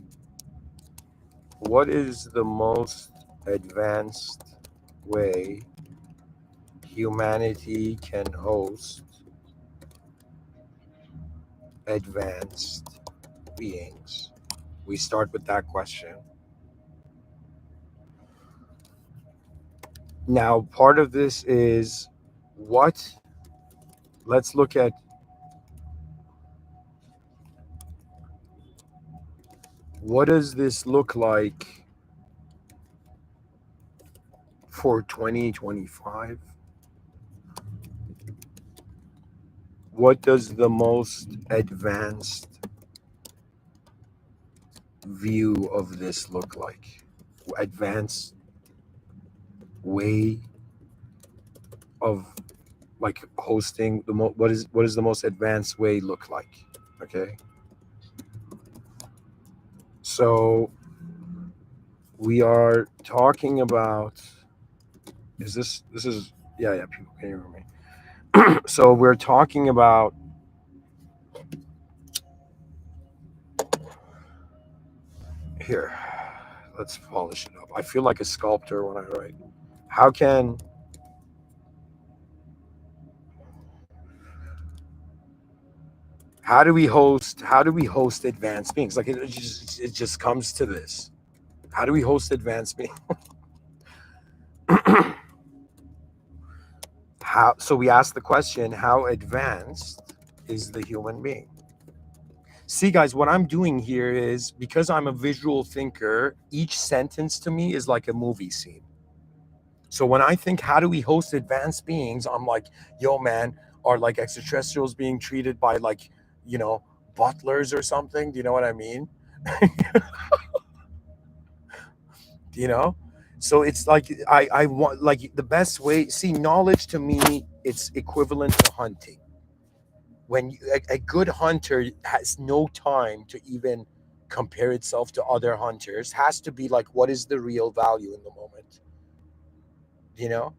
what is the most advanced way humanity can host advanced beings? We start with that question. Now, part of this is what, let's look at what does this look like for 2025? What does the most advanced view of this look like? Advanced way of like hosting what is the most advanced way look like? Okay, so we are talking about, is this is yeah, people can hear me. So we're talking about, here, let's polish it up. I feel like a sculptor when I write. How can, how do we host advanced beings? Like it just comes to this. How do we host advanced beings? How, so we ask the question, how advanced is the human being? See, guys, what I'm doing here is, because I'm a visual thinker, each sentence to me is like a movie scene. So when I think, how do we host advanced beings? I'm like, yo, man, are like extraterrestrials being treated by like, you know, butlers or something? Do you know what I mean? you know? So it's like, I want, like, the best way, see, knowledge to me, it's equivalent to hunting. When a good hunter has no time to even compare itself to other hunters, has to be like, what is the real value in the moment, you know?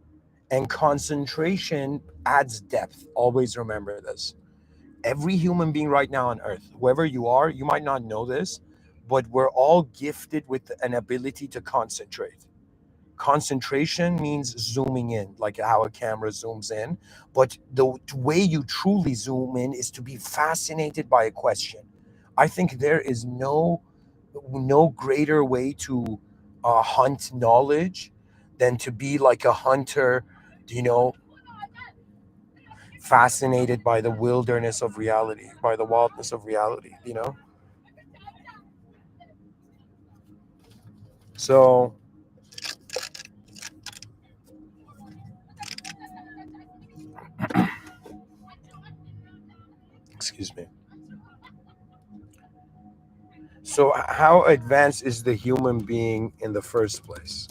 And concentration adds depth. Always remember this. Every human being right now on earth, whoever you are, you might not know this, but we're all gifted with an ability to concentrate. Concentration means zooming in, like how a camera zooms in. But the way you truly zoom in is to be fascinated by a question. I think there is no greater way to hunt knowledge than to be like a hunter, you know, fascinated by the wilderness of reality, by the wildness of reality, you know? So, excuse me. So, how advanced is the human being in the first place?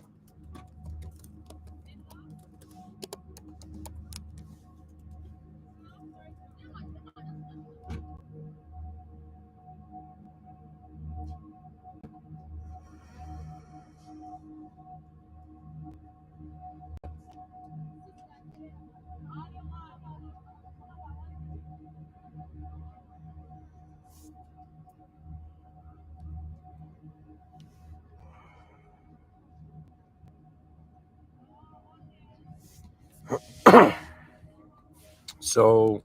So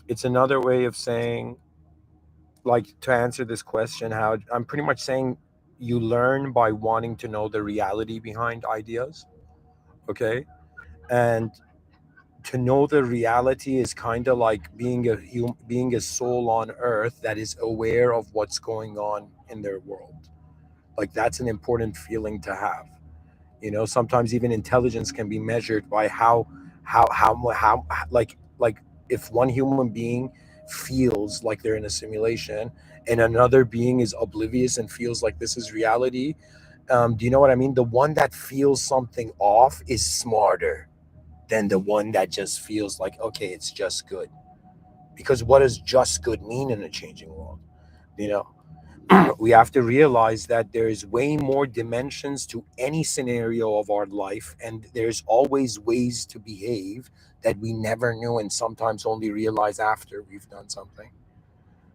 it's another way of saying, like, to answer this question, how I'm pretty much saying you learn by wanting to know the reality behind ideas. Okay. And to know the reality is kind of like being a soul on earth that is aware of what's going on in their world. Like, that's an important feeling to have. Sometimes even intelligence can be measured by how like if one human being feels like they're in a simulation and another being is oblivious and feels like this is reality. Do you know what I mean? The one that feels something off is smarter than the one that just feels like, okay, it's just good. Because what does just good mean in a changing world? You know, we have to realize that there's way more dimensions to any scenario of our life, and there's always ways to behave that we never knew and sometimes only realize after we've done something,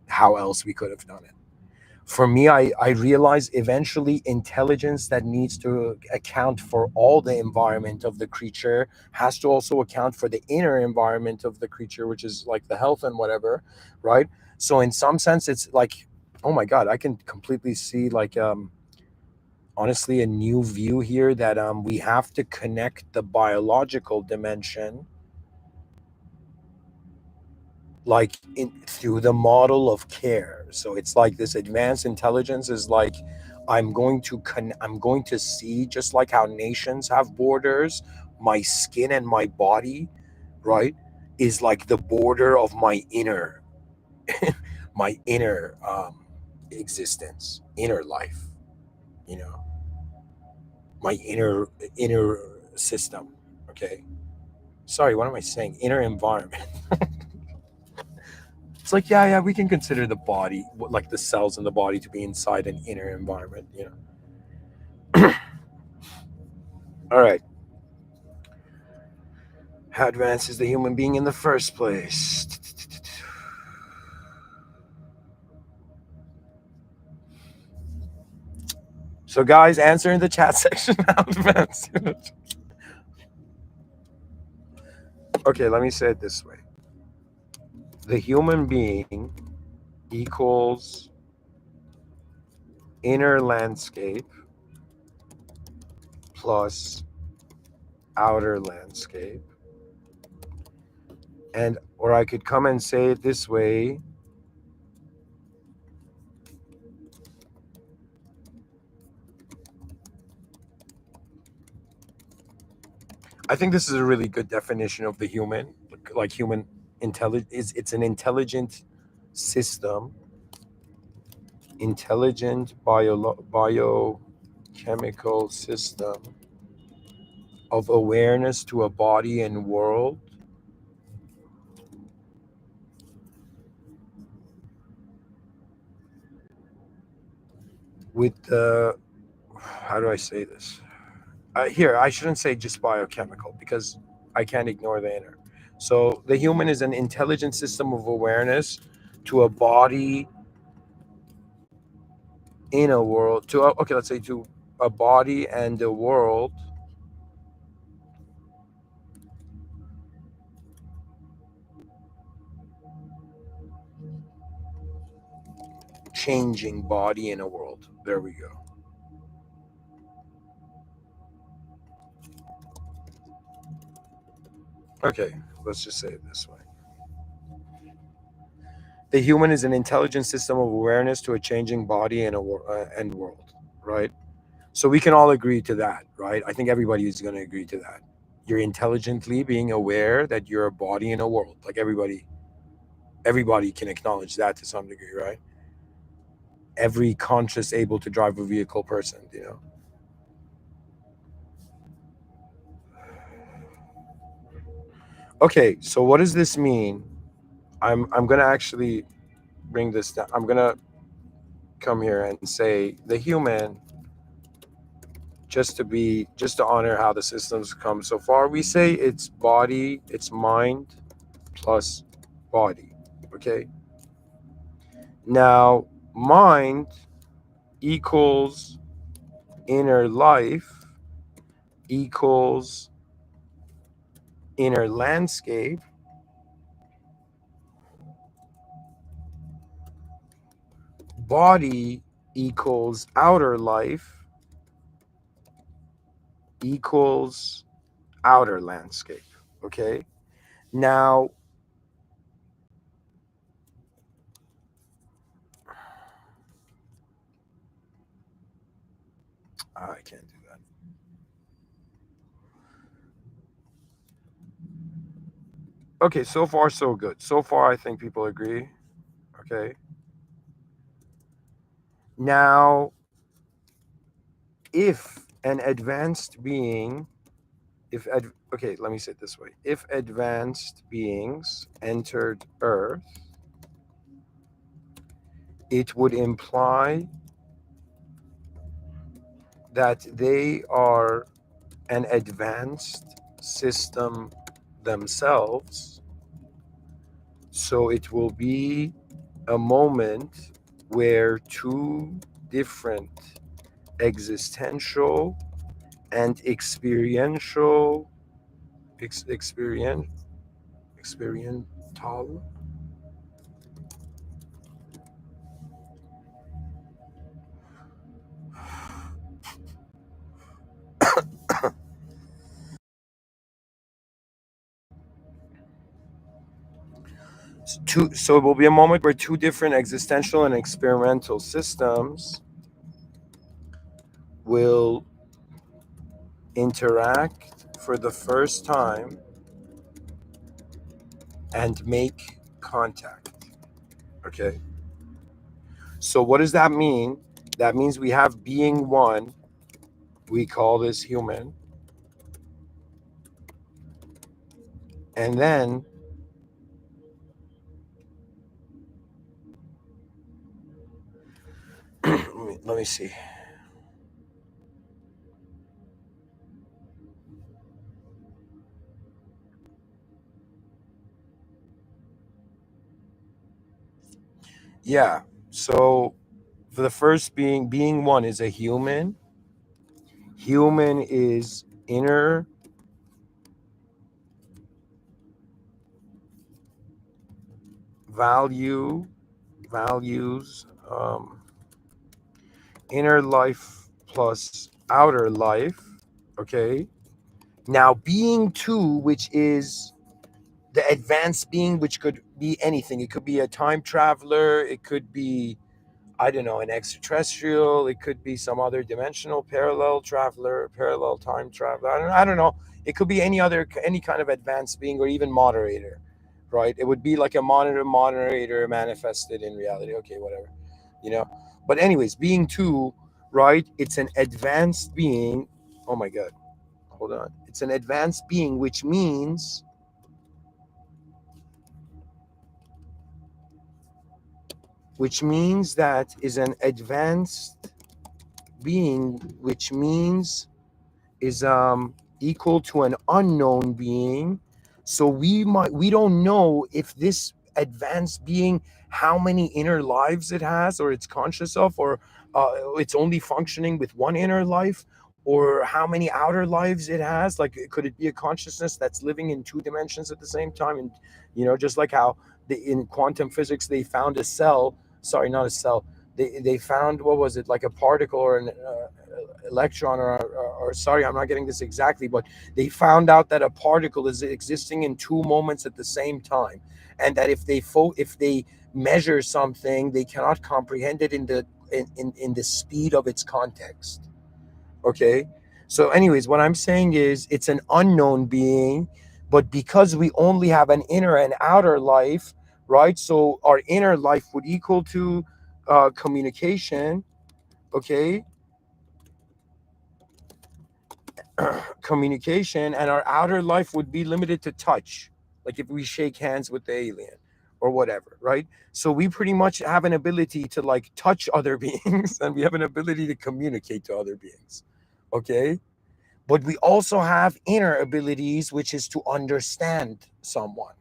how else we could have done it. For me, I realize eventually intelligence that needs to account for all the environment of the creature has to also account for the inner environment of the creature, which is like the health and whatever, right? So in some sense, it's like, oh my God, I can completely see, like, honestly, a new view here, that we have to connect the biological dimension, like, through the model of care. So it's like this advanced intelligence is like, I'm going to see, just like how nations have borders, my skin and my body, right, is like the border of my inner my inner existence, inner life, you know my inner system. Okay, sorry, what am I saying? Inner environment. It's like, yeah, yeah, we can consider the body, like the cells in the body, to be inside an inner environment. All right. How advanced is the human being in the first place? So, guys, answer in the chat section. How advanced? Okay, let me say it this way: the human being equals inner landscape plus outer landscape. And, or I could come and say it this way: I think this is a really good definition of the human, like human intelligence. It's an intelligent system, intelligent biochemical system of awareness to a body and world with the, how do I say this? Here, I shouldn't say just biochemical, because I can't ignore the inner. So the human is an intelligent system of awareness to a body in a world, to okay, let's say to a body and a world, changing body in a world. There we go. Okay, let's just say it this way: the human is an intelligent system of awareness to a changing body and world, right? So we can all agree to that, right? I think everybody is going to agree to that. You're intelligently being aware that you're a body in a world. Like, everybody can acknowledge that to some degree, right? Every conscious, able to drive a vehicle person. Okay, so what does this mean? I'm gonna actually bring this down. I'm gonna come here and say the human, just to honor how the systems come so far. We say it's body, it's mind plus body. Okay. Now, mind equals inner life equals inner landscape, body equals outer life equals outer landscape. Okay. Now, I can't do that. Okay, so far so good. So far, I think people agree. Okay. Now, if an advanced being, okay, let me say it this way: if advanced beings entered Earth, it would imply that they are an advanced system themselves. So it will be a moment where two different existential and experiential experiential so it will be a moment where two different existential and experimental systems will interact for the first time and make contact. Okay. So what does that mean? That means we have being one, we call this human, and then let me see. Yeah. So for the first being one is a human. Human is inner value, values, inner life plus outer life. Okay. Now, being two, which is the advanced being, which could be anything. It could be a time traveler. It could be, I don't know, an extraterrestrial. It could be some other dimensional parallel traveler, parallel time traveler. I don't know. It could be any kind of advanced being, or even moderator, right? It would be like a moderator manifested in reality. Okay, whatever, you know. But anyways, being two, right? It's an advanced being. Oh my God, hold on. It's an advanced being, which means that is an advanced being, which means is equal to an unknown being. So we don't know if this advanced being, how many inner lives it has, or it's conscious of, or it's only functioning with one inner life, or how many outer lives it has. Like, could it be a consciousness that's living in two dimensions at the same time? And just like how in quantum physics they found a cell, sorry, not a cell, they found, what was it, like a particle or an electron, or sorry, I'm not getting this exactly, but they found out that a particle is existing in two moments at the same time, and that if they measure something, they cannot comprehend it in the speed of its context. Okay. So anyways, what I'm saying is it's an unknown being, but because we only have an inner and outer life, right? So our inner life would equal to communication. Okay. Communication, and our outer life would be limited to touch, like if we shake hands with the alien or whatever, right? So we pretty much have an ability to like touch other beings, and we have an ability to communicate to other beings. Okay. But we also have inner abilities, which is to understand someone.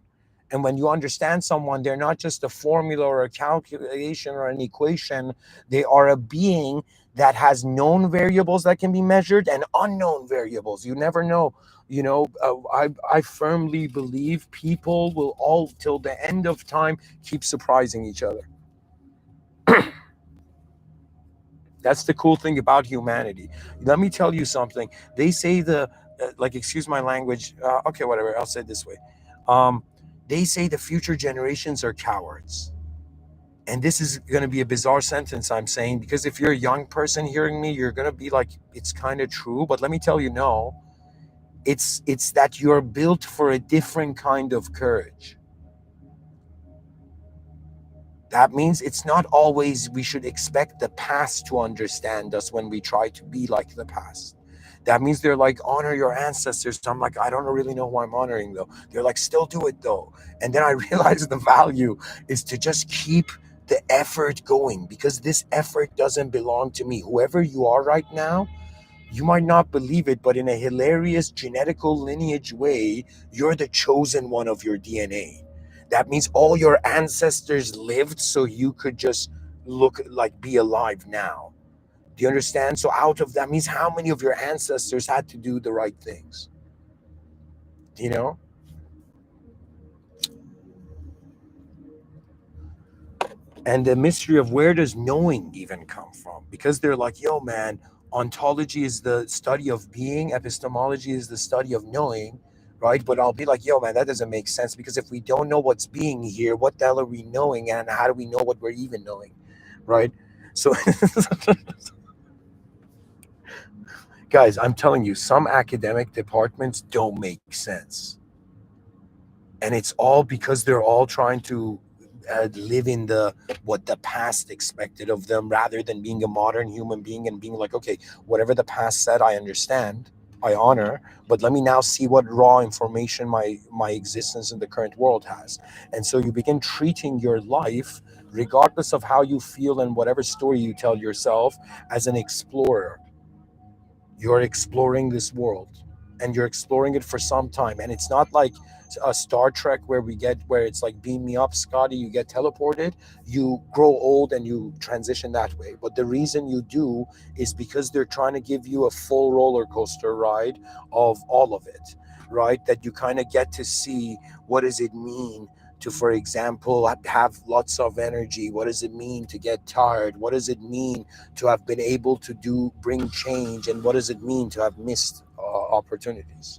And when you understand someone, they're not just a formula or a calculation or an equation. They are a being that has known variables that can be measured and unknown variables. You never know. I firmly believe people will all, till the end of time, keep surprising each other. That's the cool thing about humanity. Let me tell you something. They say like, excuse my language. Okay, whatever. I'll say it this way. Um, they say the future generations are cowards. And this is going to be a bizarre sentence I'm saying, because if you're a young person hearing me, you're going to be like, it's kind of true. But let me tell you, no, it's that you're built for a different kind of courage. That means it's not always we should expect the past to understand us when we try to be like the past. That means they're like, honor your ancestors. I'm like, I don't really know who I'm honoring though. They're like, still do it though. And then I realize the value is to just keep the effort going, because this effort doesn't belong to me. Whoever you are right now, you might not believe it, but in a hilarious genetical lineage way, you're the chosen one of your DNA. That means all your ancestors lived so you could just look like be alive now. Do you understand? So out of that means how many of your ancestors had to do the right things? You know? And the mystery of where does knowing even come from? Because they're like, yo, man, ontology is the study of being, epistemology is the study of knowing, right? But I'll be like, yo, man, that doesn't make sense, because if we don't know what's being here, what the hell are we knowing? And how do we know what we're even knowing, right? So, guys, I'm telling you, some academic departments don't make sense. And it's all because they're all trying to live in the what the past expected of them, rather than being a modern human being and being like, okay, whatever the past said, I understand, I honor, but let me now see what raw information my existence in the current world has. And so you begin treating your life, regardless of how you feel and whatever story you tell yourself, as an explorer. You're exploring this world, and you're exploring it for some time. And it's not like a Star Trek where where it's like, beam me up, Scotty, you get teleported. You grow old and you transition that way. But the reason you do is because they're trying to give you a full roller coaster ride of all of it, right? That you kind of get to see, what does it mean to, for example, have lots of energy? What does it mean to get tired? What does it mean to have been able to bring change? And what does it mean to have missed opportunities?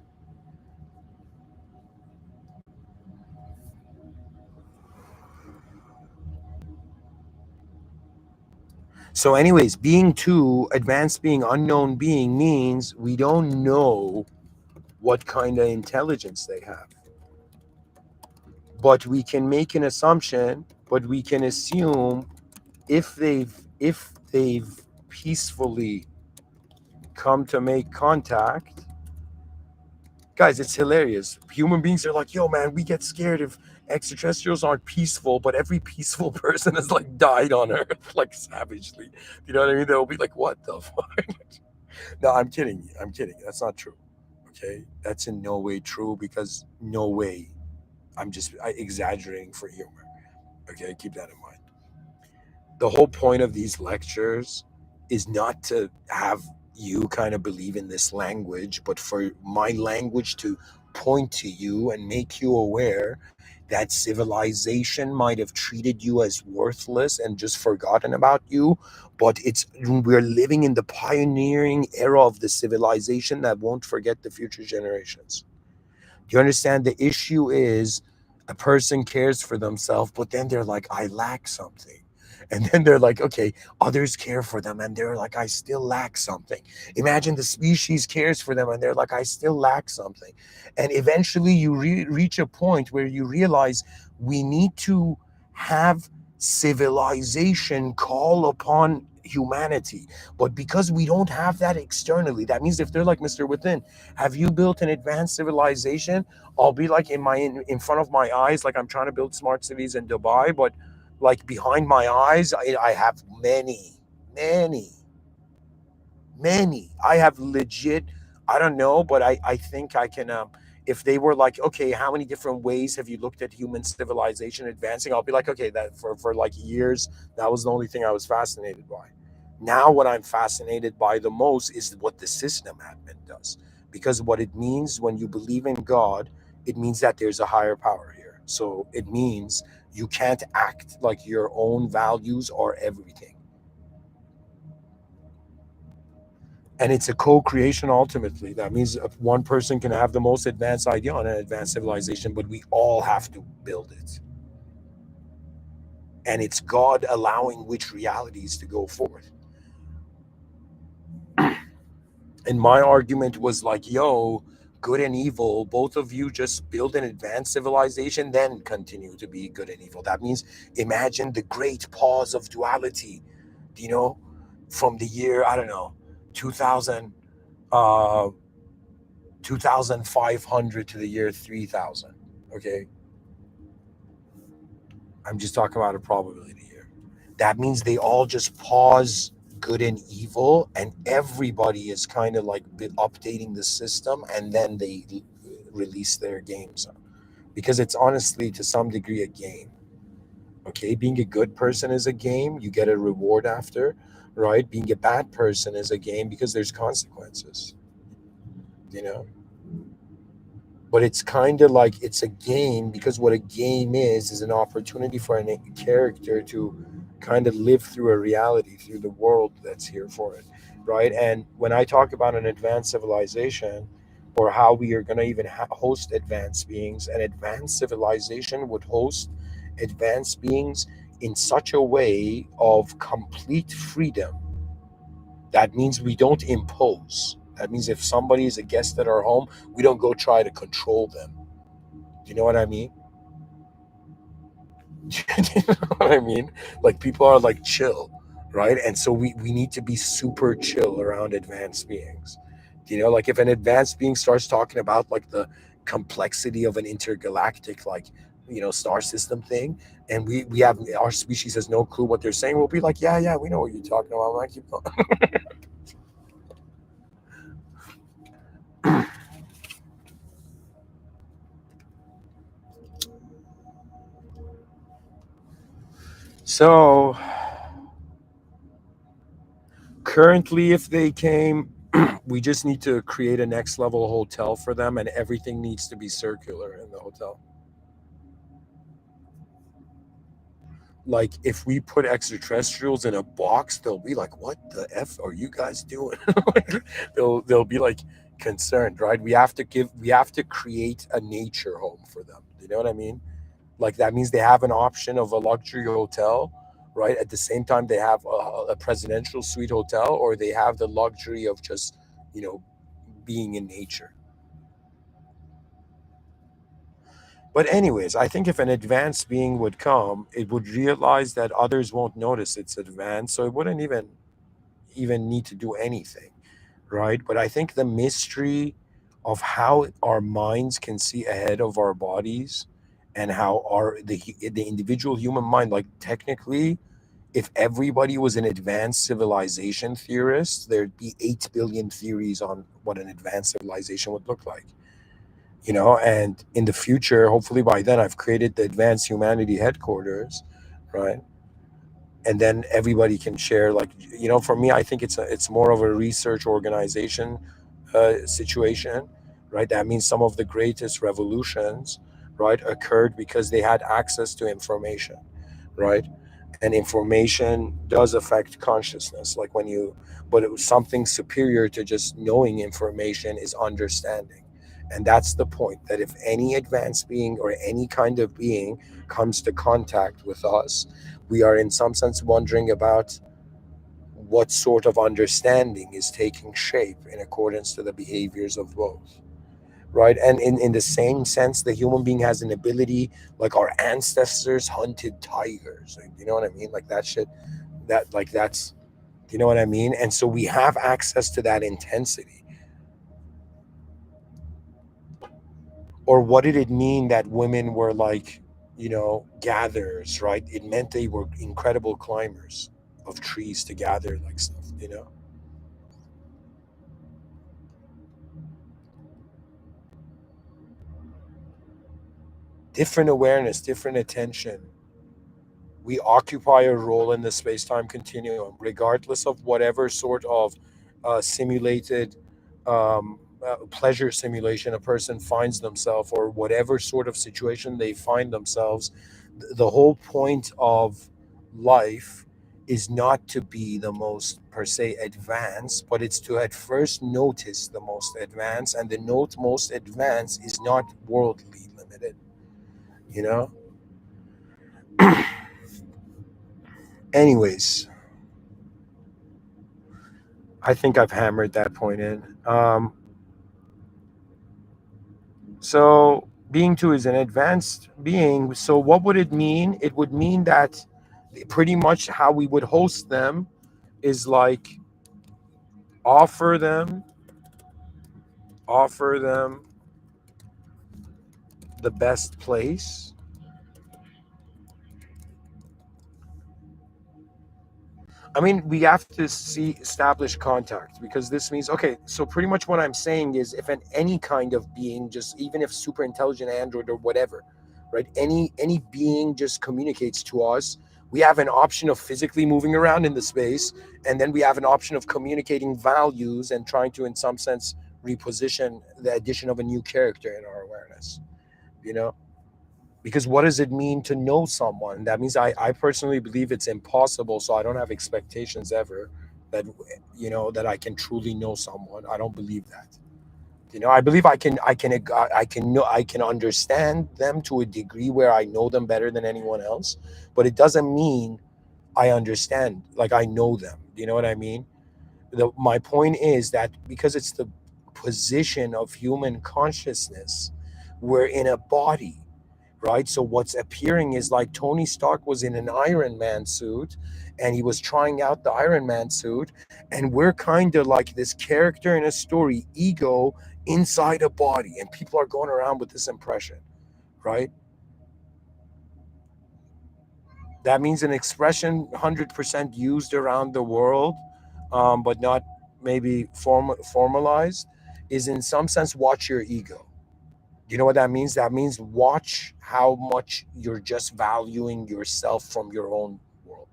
So anyways, being two, advanced being, unknown being, means we don't know what kind of intelligence they have, but we can make an assumption, but we can assume, if they've peacefully come to make contact. Guys, it's hilarious. Human beings are like, yo, man, we get scared if extraterrestrials aren't peaceful, but every peaceful person has like died on Earth, like savagely. You know what I mean? They'll be like, what the fuck? No, I'm kidding. I'm kidding. That's not true. Okay. That's in no way true, because no way. Exaggerating for humor. Okay. Keep that in mind. The whole point of these lectures is not to have you kind of believe in this language, but for my language to point to you and make you aware that civilization might have treated you as worthless and just forgotten about you, but we're living in the pioneering era of the civilization that won't forget the future generations. You understand? The issue is, a person cares for themselves, but then they're like, I lack something. And then they're like, okay, others care for them, and they're like, I still lack something. Imagine the species cares for them, and they're like, I still lack something. And eventually you reach a point where you realize we need to have civilization call upon humanity. But because we don't have that externally, that means if they're like, Mr. Within, have you built an advanced civilization? I'll be like, in front of my eyes, like I'm trying to build smart cities in Dubai, but like behind my eyes, I have many, many. I have legit. I don't know, but I think I can. If they were like, okay, how many different ways have you looked at human civilization advancing? I'll be like, okay, that for like years, that was the only thing I was fascinated by. Now, what I'm fascinated by the most is what the system admin does. Because what it means when you believe in God, it means that there's a higher power here. So it means you can't act like your own values are everything. And it's a co-creation ultimately. That means one person can have the most advanced idea on an advanced civilization, but we all have to build it. And it's God allowing which realities to go forth. And my argument was like, yo, good and evil, both of you just build an advanced civilization, then continue to be good and evil. That means imagine the great pause of duality, you know, from the year, I don't know, 2000, uh, 2500 to the year 3000. Okay. I'm just talking about a probability here. That means they all just pause good and evil, and everybody is kind of like updating the system, and then they release their games because it's honestly to some degree a game. Okay, being a good person is a game. You get a reward after, right? Being a bad person is a game because there's consequences. You know. But it's kind of like it's a game because what a game is an opportunity for a character to kind of live through a reality through the world that's here for it, right? And when I talk about an advanced civilization or how we are going to even host advanced beings, an advanced civilization would host advanced beings in such a way of complete freedom. That means we don't impose. That means if somebody is a guest at our home, we don't go try to control them. Do you know what I mean? Do you know what I mean? Like people are like chill, right? And so we need to be super chill around advanced beings. Like if an advanced being starts talking about like the complexity of an intergalactic like star system thing, and we have our species has no clue what they're saying, we'll be like, yeah, we know what you're talking about. Like, keep going. So currently, if they came, we just need to create a next level hotel for them, and everything needs to be circular in the hotel. Like, if we put extraterrestrials in a box, they'll be like, "What the f are you guys doing?" They'll be like concerned, right? We have to create a nature home for them. You know what I mean? Like that means they have an option of a luxury hotel, right? At the same time, they have a presidential suite hotel, or they have the luxury of just, you know, being in nature. But anyways, I think if an advanced being would come, it would realize that others won't notice it's advanced, so it wouldn't even need to do anything, right? But I think the mystery of how our minds can see ahead of our bodies and how the individual human mind, like technically, if everybody was an advanced civilization theorist, there'd be 8 billion theories on what an advanced civilization would look like. And in the future, hopefully by then, I've created the Advanced Humanity headquarters, right? And then everybody can share. Like, for me, I think it's more of a research organization situation, right? That means some of the greatest revolutions, right, occurred because they had access to information, right? And information does affect consciousness. Like but it was something superior to just knowing information is understanding. And that's the point, that if any advanced being or any kind of being comes to contact with us, we are in some sense wondering about what sort of understanding is taking shape in accordance to the behaviors of both, right? And in the same sense, the human being has an ability, like our ancestors hunted tigers, like, you know what I mean, like that shit, that like that's you know what I mean. And so we have access to that intensity. Or what did it mean that women were like, gatherers, right? It meant they were incredible climbers of trees to gather like stuff. Different awareness, different attention. We occupy a role in the space-time continuum, regardless of whatever sort of simulated pleasure simulation a person finds themselves, or whatever sort of situation they find themselves. The whole point of life is not to be the most per se advanced, but it's to at first notice the most advanced, and the note most advanced is not worldly limited, you know. Anyways, I think I've hammered that point in. So being two is an advanced being. So what would it mean? It would mean that pretty much how we would host them is like offer them, offer them the best place. I mean, we have to see establish contact, because this means, okay, so pretty much what I'm saying is, if any kind of being, just even if super intelligent android or whatever, right? Any being just communicates to us, we have an option of physically moving around in the space, and then we have an option of communicating values and trying to, in some sense, reposition the addition of a new character in our awareness, you know? Because what does it mean to know someone? That means I personally believe it's impossible, so I don't have expectations ever that, that I can truly know someone. I don't believe that. I believe I can understand them to a degree where I know them better than anyone else, but it doesn't mean I understand, like I know them. Do you know what I mean? My point is that because it's the position of human consciousness, we're in a body, right? So what's appearing is like Tony Stark was in an Iron Man suit, and he was trying out the Iron Man suit, and we're kind of like this character in a story, ego inside a body, and people are going around with this impression, right? That means an expression 100% used around the world, but not maybe formalized, is in some sense watch your ego. You know what that means? That means watch how much you're just valuing yourself from your own world.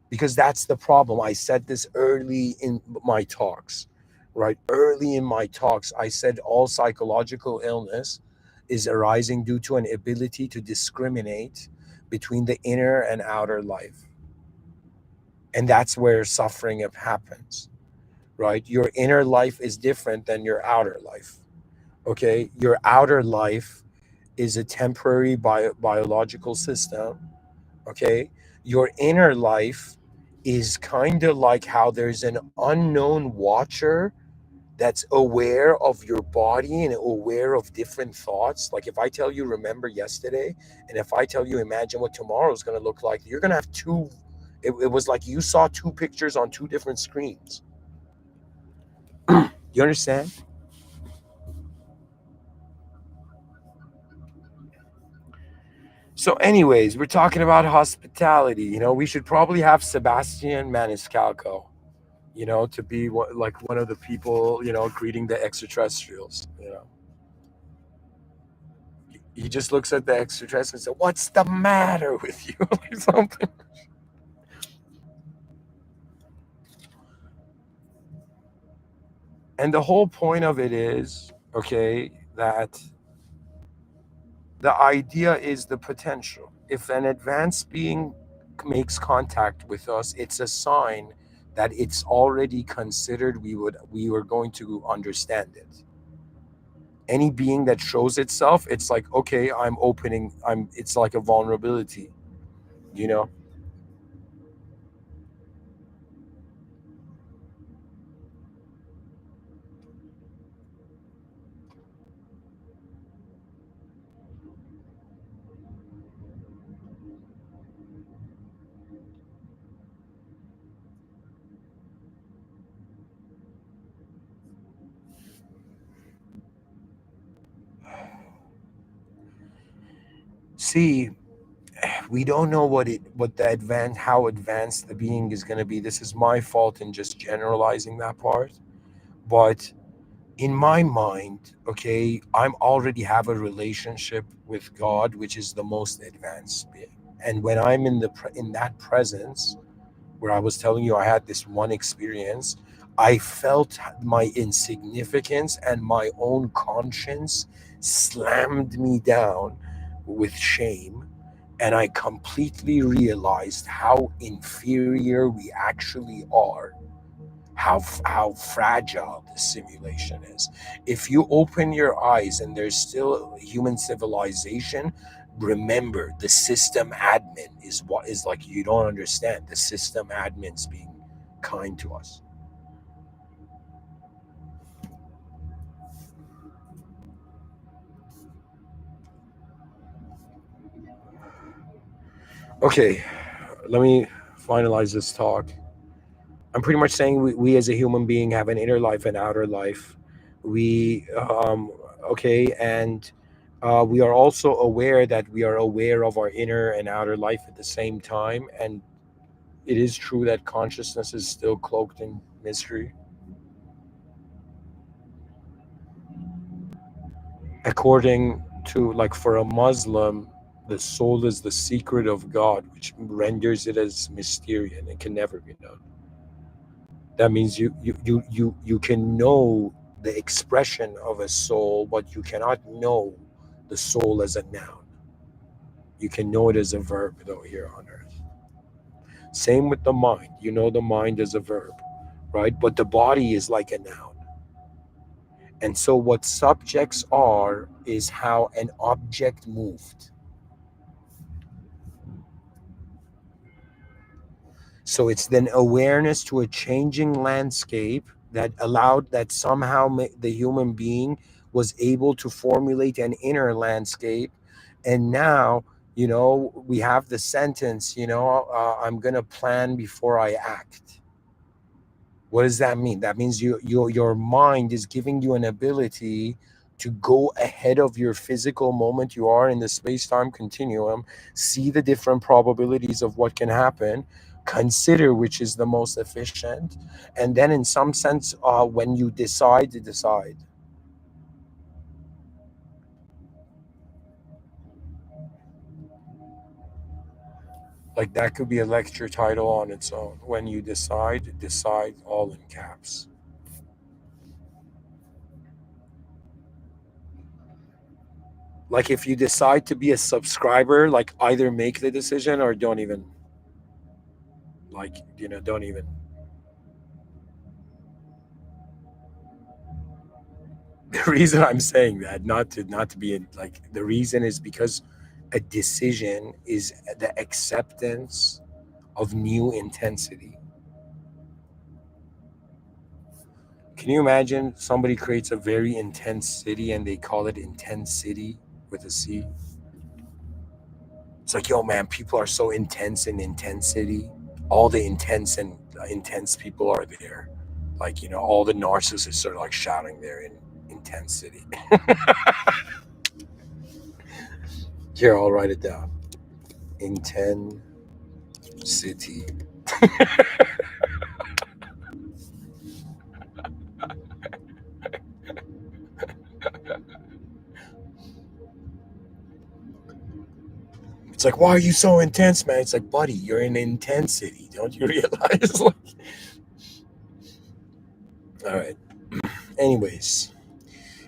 Because that's the problem. I said this early in my talks, right? Early in my talks, I said all psychological illness is arising due to an ability to discriminate between the inner and outer life. And that's where suffering happens, right? Your inner life is different than your outer life. Okay. Your outer life is a temporary biological system. Okay. Your inner life is kind of like how there's an unknown watcher that's aware of your body and aware of different thoughts. Like if I tell you, remember yesterday, and if I tell you, imagine what tomorrow is going to look like, you're going to have two. It was like you saw two pictures on two different screens. You understand? So, anyways, we're talking about hospitality. We should probably have Sebastian Maniscalco, to be like one of the people, greeting the extraterrestrials. He just looks at the extraterrestrials and says, "What's the matter with you?" Like something. And the whole point of it is, okay, that the idea is the potential. If an advanced being makes contact with us, it's a sign that it's already considered we were going to understand it. Any being that shows itself, it's like, okay, it's like a vulnerability, you know? See, we don't know what the how advanced the being is going to be. This is my fault in just generalizing that part. But in my mind, okay, I'm already have a relationship with God, which is the most advanced being. And when I'm in that presence, where I was telling you I had this one experience, I felt my insignificance and my own conscience slammed me down with shame. And I completely realized how inferior we actually are, how fragile this simulation is. If you open your eyes and there's still human civilization, remember the system admin is what is like. You don't understand the system admins being kind to us. Okay, let me finalize this talk. I'm pretty much saying we as a human being have an inner life and outer life. We okay, and we are also aware that we are aware of our inner and outer life at the same time. And it is true that consciousness is still cloaked in mystery. According to, like, for a Muslim, the soul is the secret of God, which renders it as mysterious and it can never be known. That means you can know the expression of a soul, but you cannot know the soul as a noun. You can know it as a verb, though, here on earth. Same with the mind. You know the mind as a verb, right? But the body is like a noun. And so, what subjects are is how an object moved. So it's then awareness to a changing landscape that allowed that somehow the human being was able to formulate an inner landscape. And now, we have the sentence, I'm going to plan before I act. What does that mean? That means your mind is giving you an ability to go ahead of your physical moment you are in the space-time continuum, see the different probabilities of what can happen, consider which is the most efficient, and then in some sense, when you decide to decide. Like that could be a lecture title on its own. When you decide, decide all in caps. Like if you decide to be a subscriber, like either make the decision or don't even, like, don't even. The reason I'm saying that, not to be in, like, the reason is because a decision is the acceptance of new intensity. Can you imagine somebody creates a very intense city and they call it intense city with a C? It's like, yo, man, people are so intense in intensity. All the intense people are there. Like, all the narcissists are like shouting there in intensity. Here, I'll write it down. Intensity. It's like, why are you so intense, man? It's like, buddy, you're in intensity. Don't you realize? Like, all right. Anyways,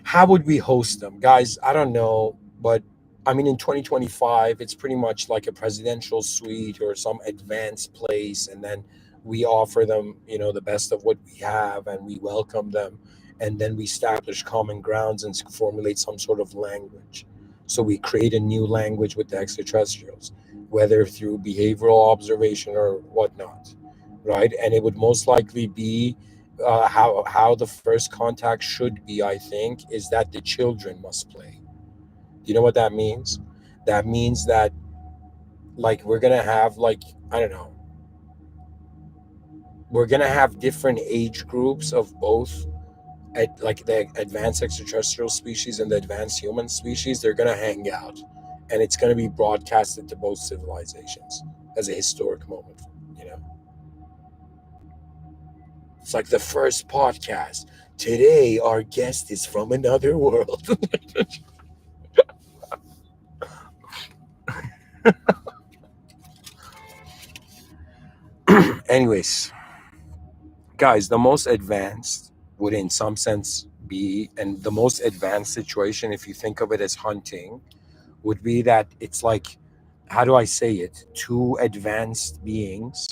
how would we host them, guys? I don't know, but I mean, in 2025, it's pretty much like a presidential suite or some advanced place, and then we offer them, the best of what we have, and we welcome them, and then we establish common grounds and formulate some sort of language. So we create a new language with the extraterrestrials, whether through behavioral observation or whatnot, right? And it would most likely be how the first contact should be, I think, is that the children must play. Do you know what that means? That means that, like, we're gonna have, like, I don't know, we're gonna have different age groups of both, at like the advanced extraterrestrial species and the advanced human species. They're gonna hang out, and it's gonna be broadcasted to both civilizations as a historic moment. You know, it's like the first podcast. Today, our guest is from another world. Anyways, guys, the most advanced would in some sense be, and the most advanced situation, if you think of it as hunting, would be that it's like, how do I say it? Two advanced beings,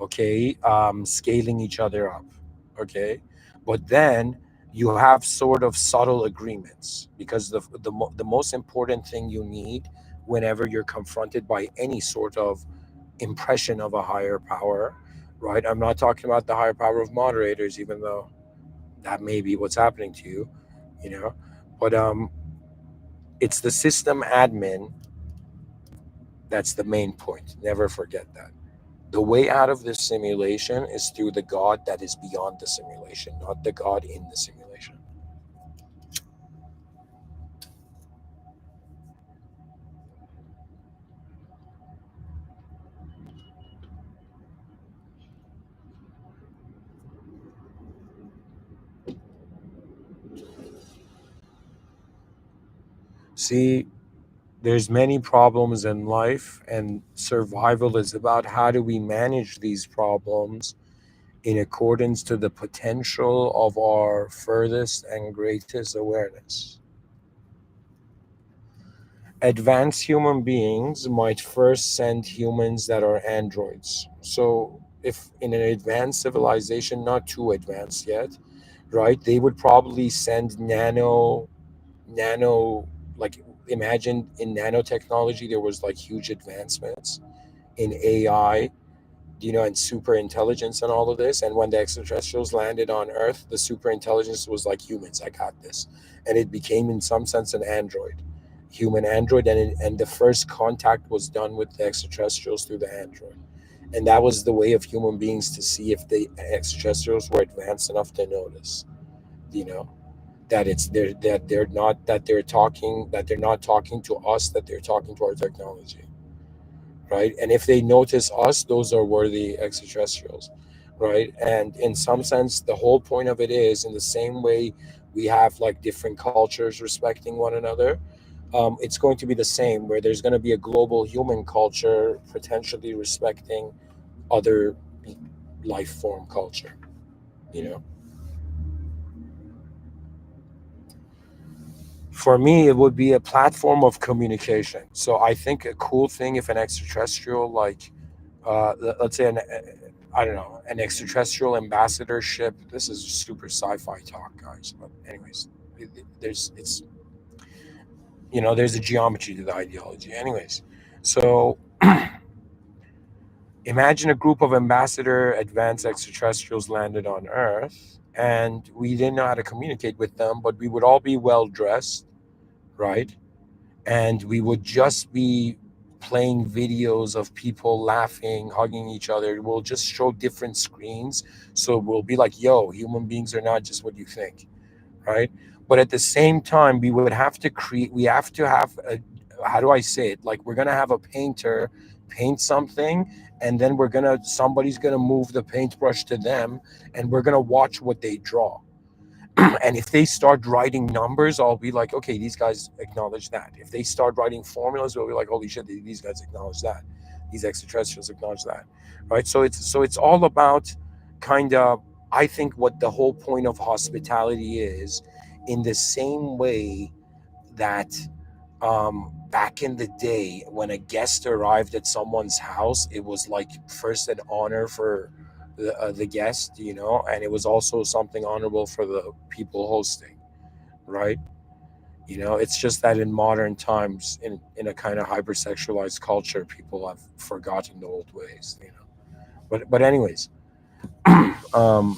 okay, scaling each other up, okay, but then you have sort of subtle agreements, because the most important thing you need whenever you're confronted by any sort of impression of a higher power, right? I'm not talking about the higher power of moderators, even though that may be what's happening to you, you know, but it's the system admin. That's the main point. Never forget that. The way out of this simulation is through the God that is beyond the simulation, not the God in the simulation. See, there's many problems in life, and survival is about how do we manage these problems in accordance to the potential of our furthest and greatest awareness. Advanced human beings might first send humans that are androids. So, if in an advanced civilization, not too advanced yet, right, they would probably send nano, like, imagine in nanotechnology, there was like huge advancements in AI, and super intelligence and all of this. And when the extraterrestrials landed on Earth, the super intelligence was like, humans, I got this. And it became, in some sense, an android, human android. And the first contact was done with the extraterrestrials through the android. And that was the way of human beings to see if the extraterrestrials were advanced enough to notice, you know, that they're not talking to us, that they're talking to our technology, right? And if they notice us, those are worthy extraterrestrials, right? And in some sense, the whole point of it is, in the same way we have like different cultures respecting one another, it's going to be the same, where there's going to be a global human culture potentially respecting other life form culture, you know. For me, it would be a platform of communication. So I think a cool thing, if an extraterrestrial, like, let's say I don't know, an extraterrestrial ambassadorship. This is super sci-fi talk, guys. But anyways, it's there's a geometry to the ideology. Anyways, so imagine a group of ambassador advanced extraterrestrials landed on Earth, and we didn't know how to communicate with them, but we would all be well dressed, right? And we would just be playing videos of people laughing, hugging each other. We'll just show different screens. So we'll be like, yo, human beings are not just what you think, right? But at the same time, we have to have how do I say it? Like, we're going to have a painter paint something, and then somebody's going to move the paintbrush to them, and we're going to watch what they draw. And if they start writing numbers, I'll be like, okay, these guys acknowledge that. If they start writing formulas, we'll be like, holy shit, these guys acknowledge that. These extraterrestrials acknowledge that, right? So it's all about, kind of, I think, what the whole point of hospitality is, in the same way that back in the day, when a guest arrived at someone's house, it was like first an honor for the guest, and it was also something honorable for the people hosting, right? It's just that in modern times, in a kind of hypersexualized culture, people have forgotten the old ways. But anyways, um,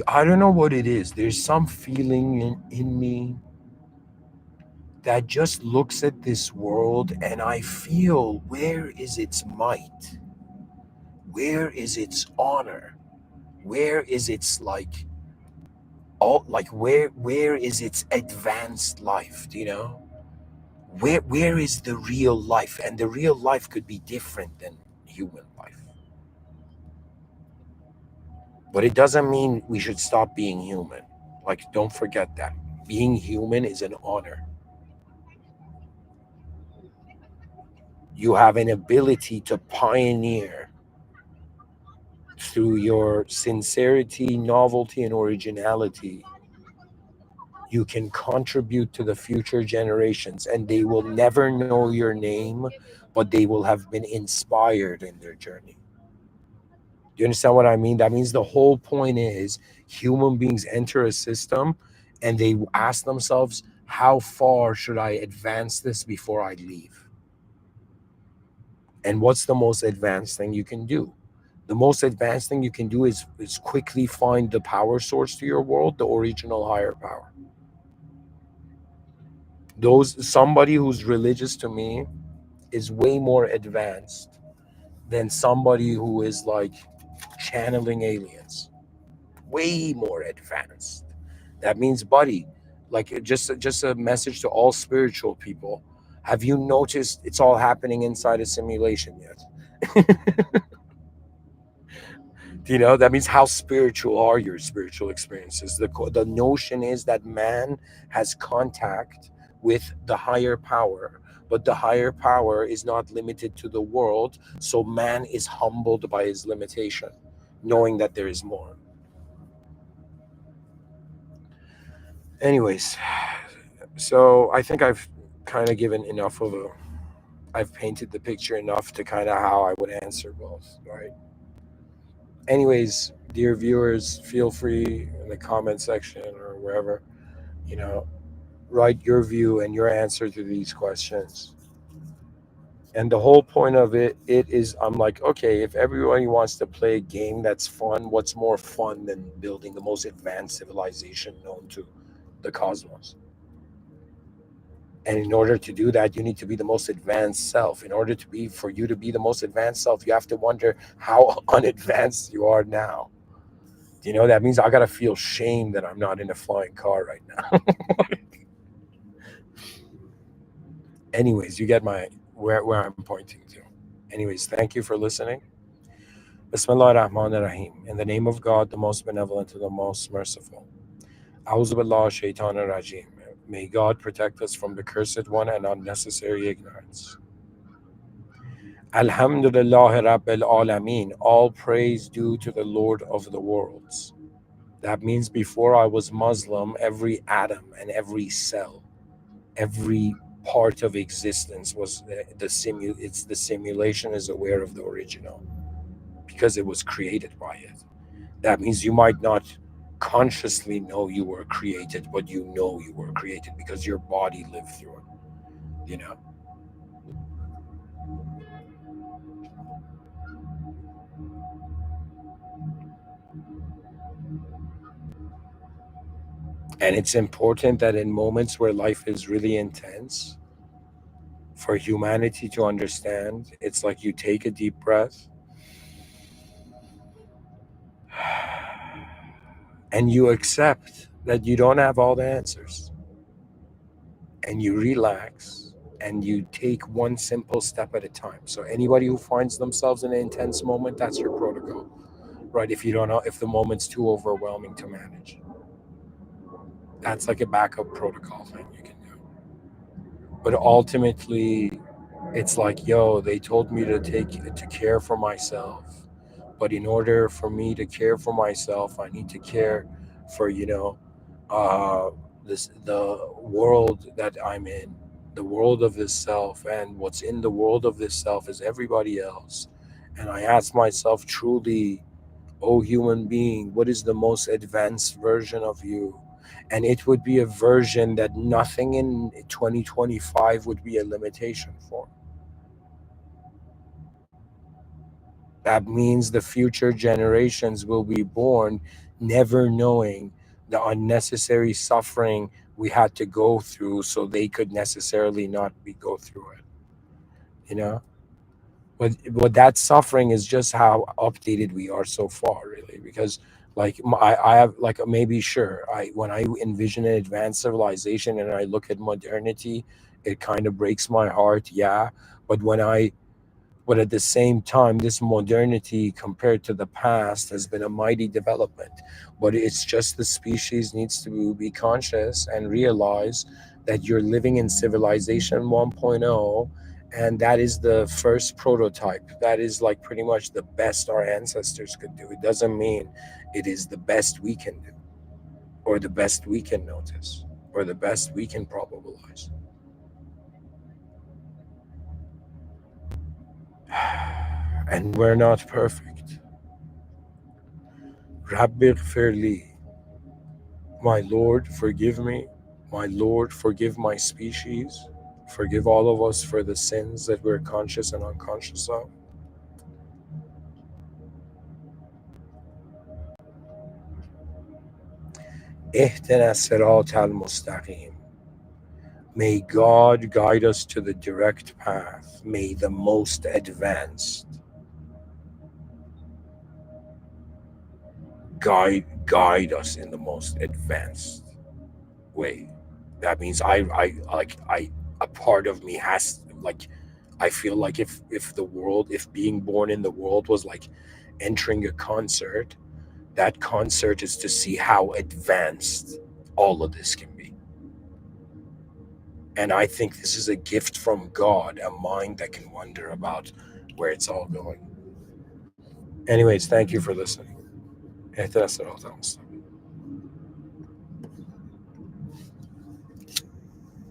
I don't know what it is. There's some feeling in me that just looks at this world, and I feel, where is its might? Where is its honor? Where is its, like, all, like, where is its advanced life? Where is the real life? And the real life could be different than human life. But it doesn't mean we should stop being human. Like, don't forget that. Being human is an honor. You have an ability to pioneer through your sincerity, novelty, and originality. You can contribute to the future generations, and they will never know your name, but they will have been inspired in their journey. Do you understand what I mean? That means the whole point is human beings enter a system and they ask themselves, how far should I advance this before I leave? And what's the most advanced thing you can do? The most advanced thing you can do is quickly find the power source to your world, the original higher power. Those somebody who's religious to me is way more advanced than somebody who is like channeling aliens. Way more advanced. That means, buddy, like just a message to all spiritual people. Have you noticed it's all happening inside a simulation yet? That means how spiritual are your spiritual experiences? The notion is that man has contact with the higher power, but the higher power is not limited to the world, so man is humbled by his limitation, knowing that there is more. Anyways, so I think I've kind of given enough of a I've painted the picture enough to kind of how I would answer both, right? Anyways, dear viewers, feel free in the comment section or wherever, you know, write your view and your answer to these questions. And the whole point of it is I'm like, okay, if everybody wants to play a game that's fun, what's more fun than building the most advanced civilization known to the cosmos? And in order to do that, you need to be the most advanced self. In order to be for you to be the most advanced self, you have to wonder how unadvanced you are now. That means I gotta feel shame that I'm not in a flying car right now. Anyways, you get my where I'm pointing to. Anyways, thank you for listening. Bismillah ar-Rahman ar-Rahim. In the name of God, the most benevolent and the most merciful. A'udhu billah shaitan ar-Rajim. May God protect us from the cursed one and unnecessary ignorance. Alhamdulillah Rabbil Alameen. All praise due to the Lord of the worlds. That means before I was Muslim, every atom and every cell, every part of existence was it's the simulation is aware of the original because it was created by it. That means you might not consciously know you were created, but you know you were created because your body lived through it, you know. And it's important that in moments where life is really intense, for humanity to understand, it's like you take a deep breath and you accept that you don't have all the answers, and you relax and you take one simple step at a time. So anybody who finds themselves in an intense moment, that's your protocol, right? If you don't know, if the moment's too overwhelming to manage, that's like a backup protocol thing you can do. But ultimately, it's like, yo, they told me to care for myself, but in order for me to care for myself, I need to care for uh the world that I'm in, the world of this self, and what's in the world of this self is everybody else. And I ask myself truly, oh human being, what is the most advanced version of you? And it would be a version that nothing in 2025 would be a limitation for. That means the future generations will be born never knowing the unnecessary suffering we had to go through so they could necessarily not be go through it, you know? But that suffering is just how updated we are so far, really, because like I have like maybe sure I when I envision an advanced civilization and I look at modernity, it kind of breaks my heart, yeah. But But at the same time, this modernity compared to the past has been a mighty development. But it's just the species needs to be conscious and realize that you're living in civilization 1.0, and that is the first prototype. That is like pretty much the best our ancestors could do. It doesn't mean it is the best we can do, or the best we can notice, or the best we can probabilize. And we're not perfect. Rabbi Fairly, my Lord, forgive me. My Lord, forgive my species. Forgive all of us for the sins that we're conscious and unconscious of. Ihdina sirat al-mustaqim. May God guide us to the direct path. May the most advanced guide us in the most advanced way. That means I a part of me has like, I feel like if the world, if being born in the world was like entering a concert, that concert is to see how advanced all of this can be. And I think this is a gift from God, a mind that can wonder about where it's all going. Anyways, thank you for listening. احترس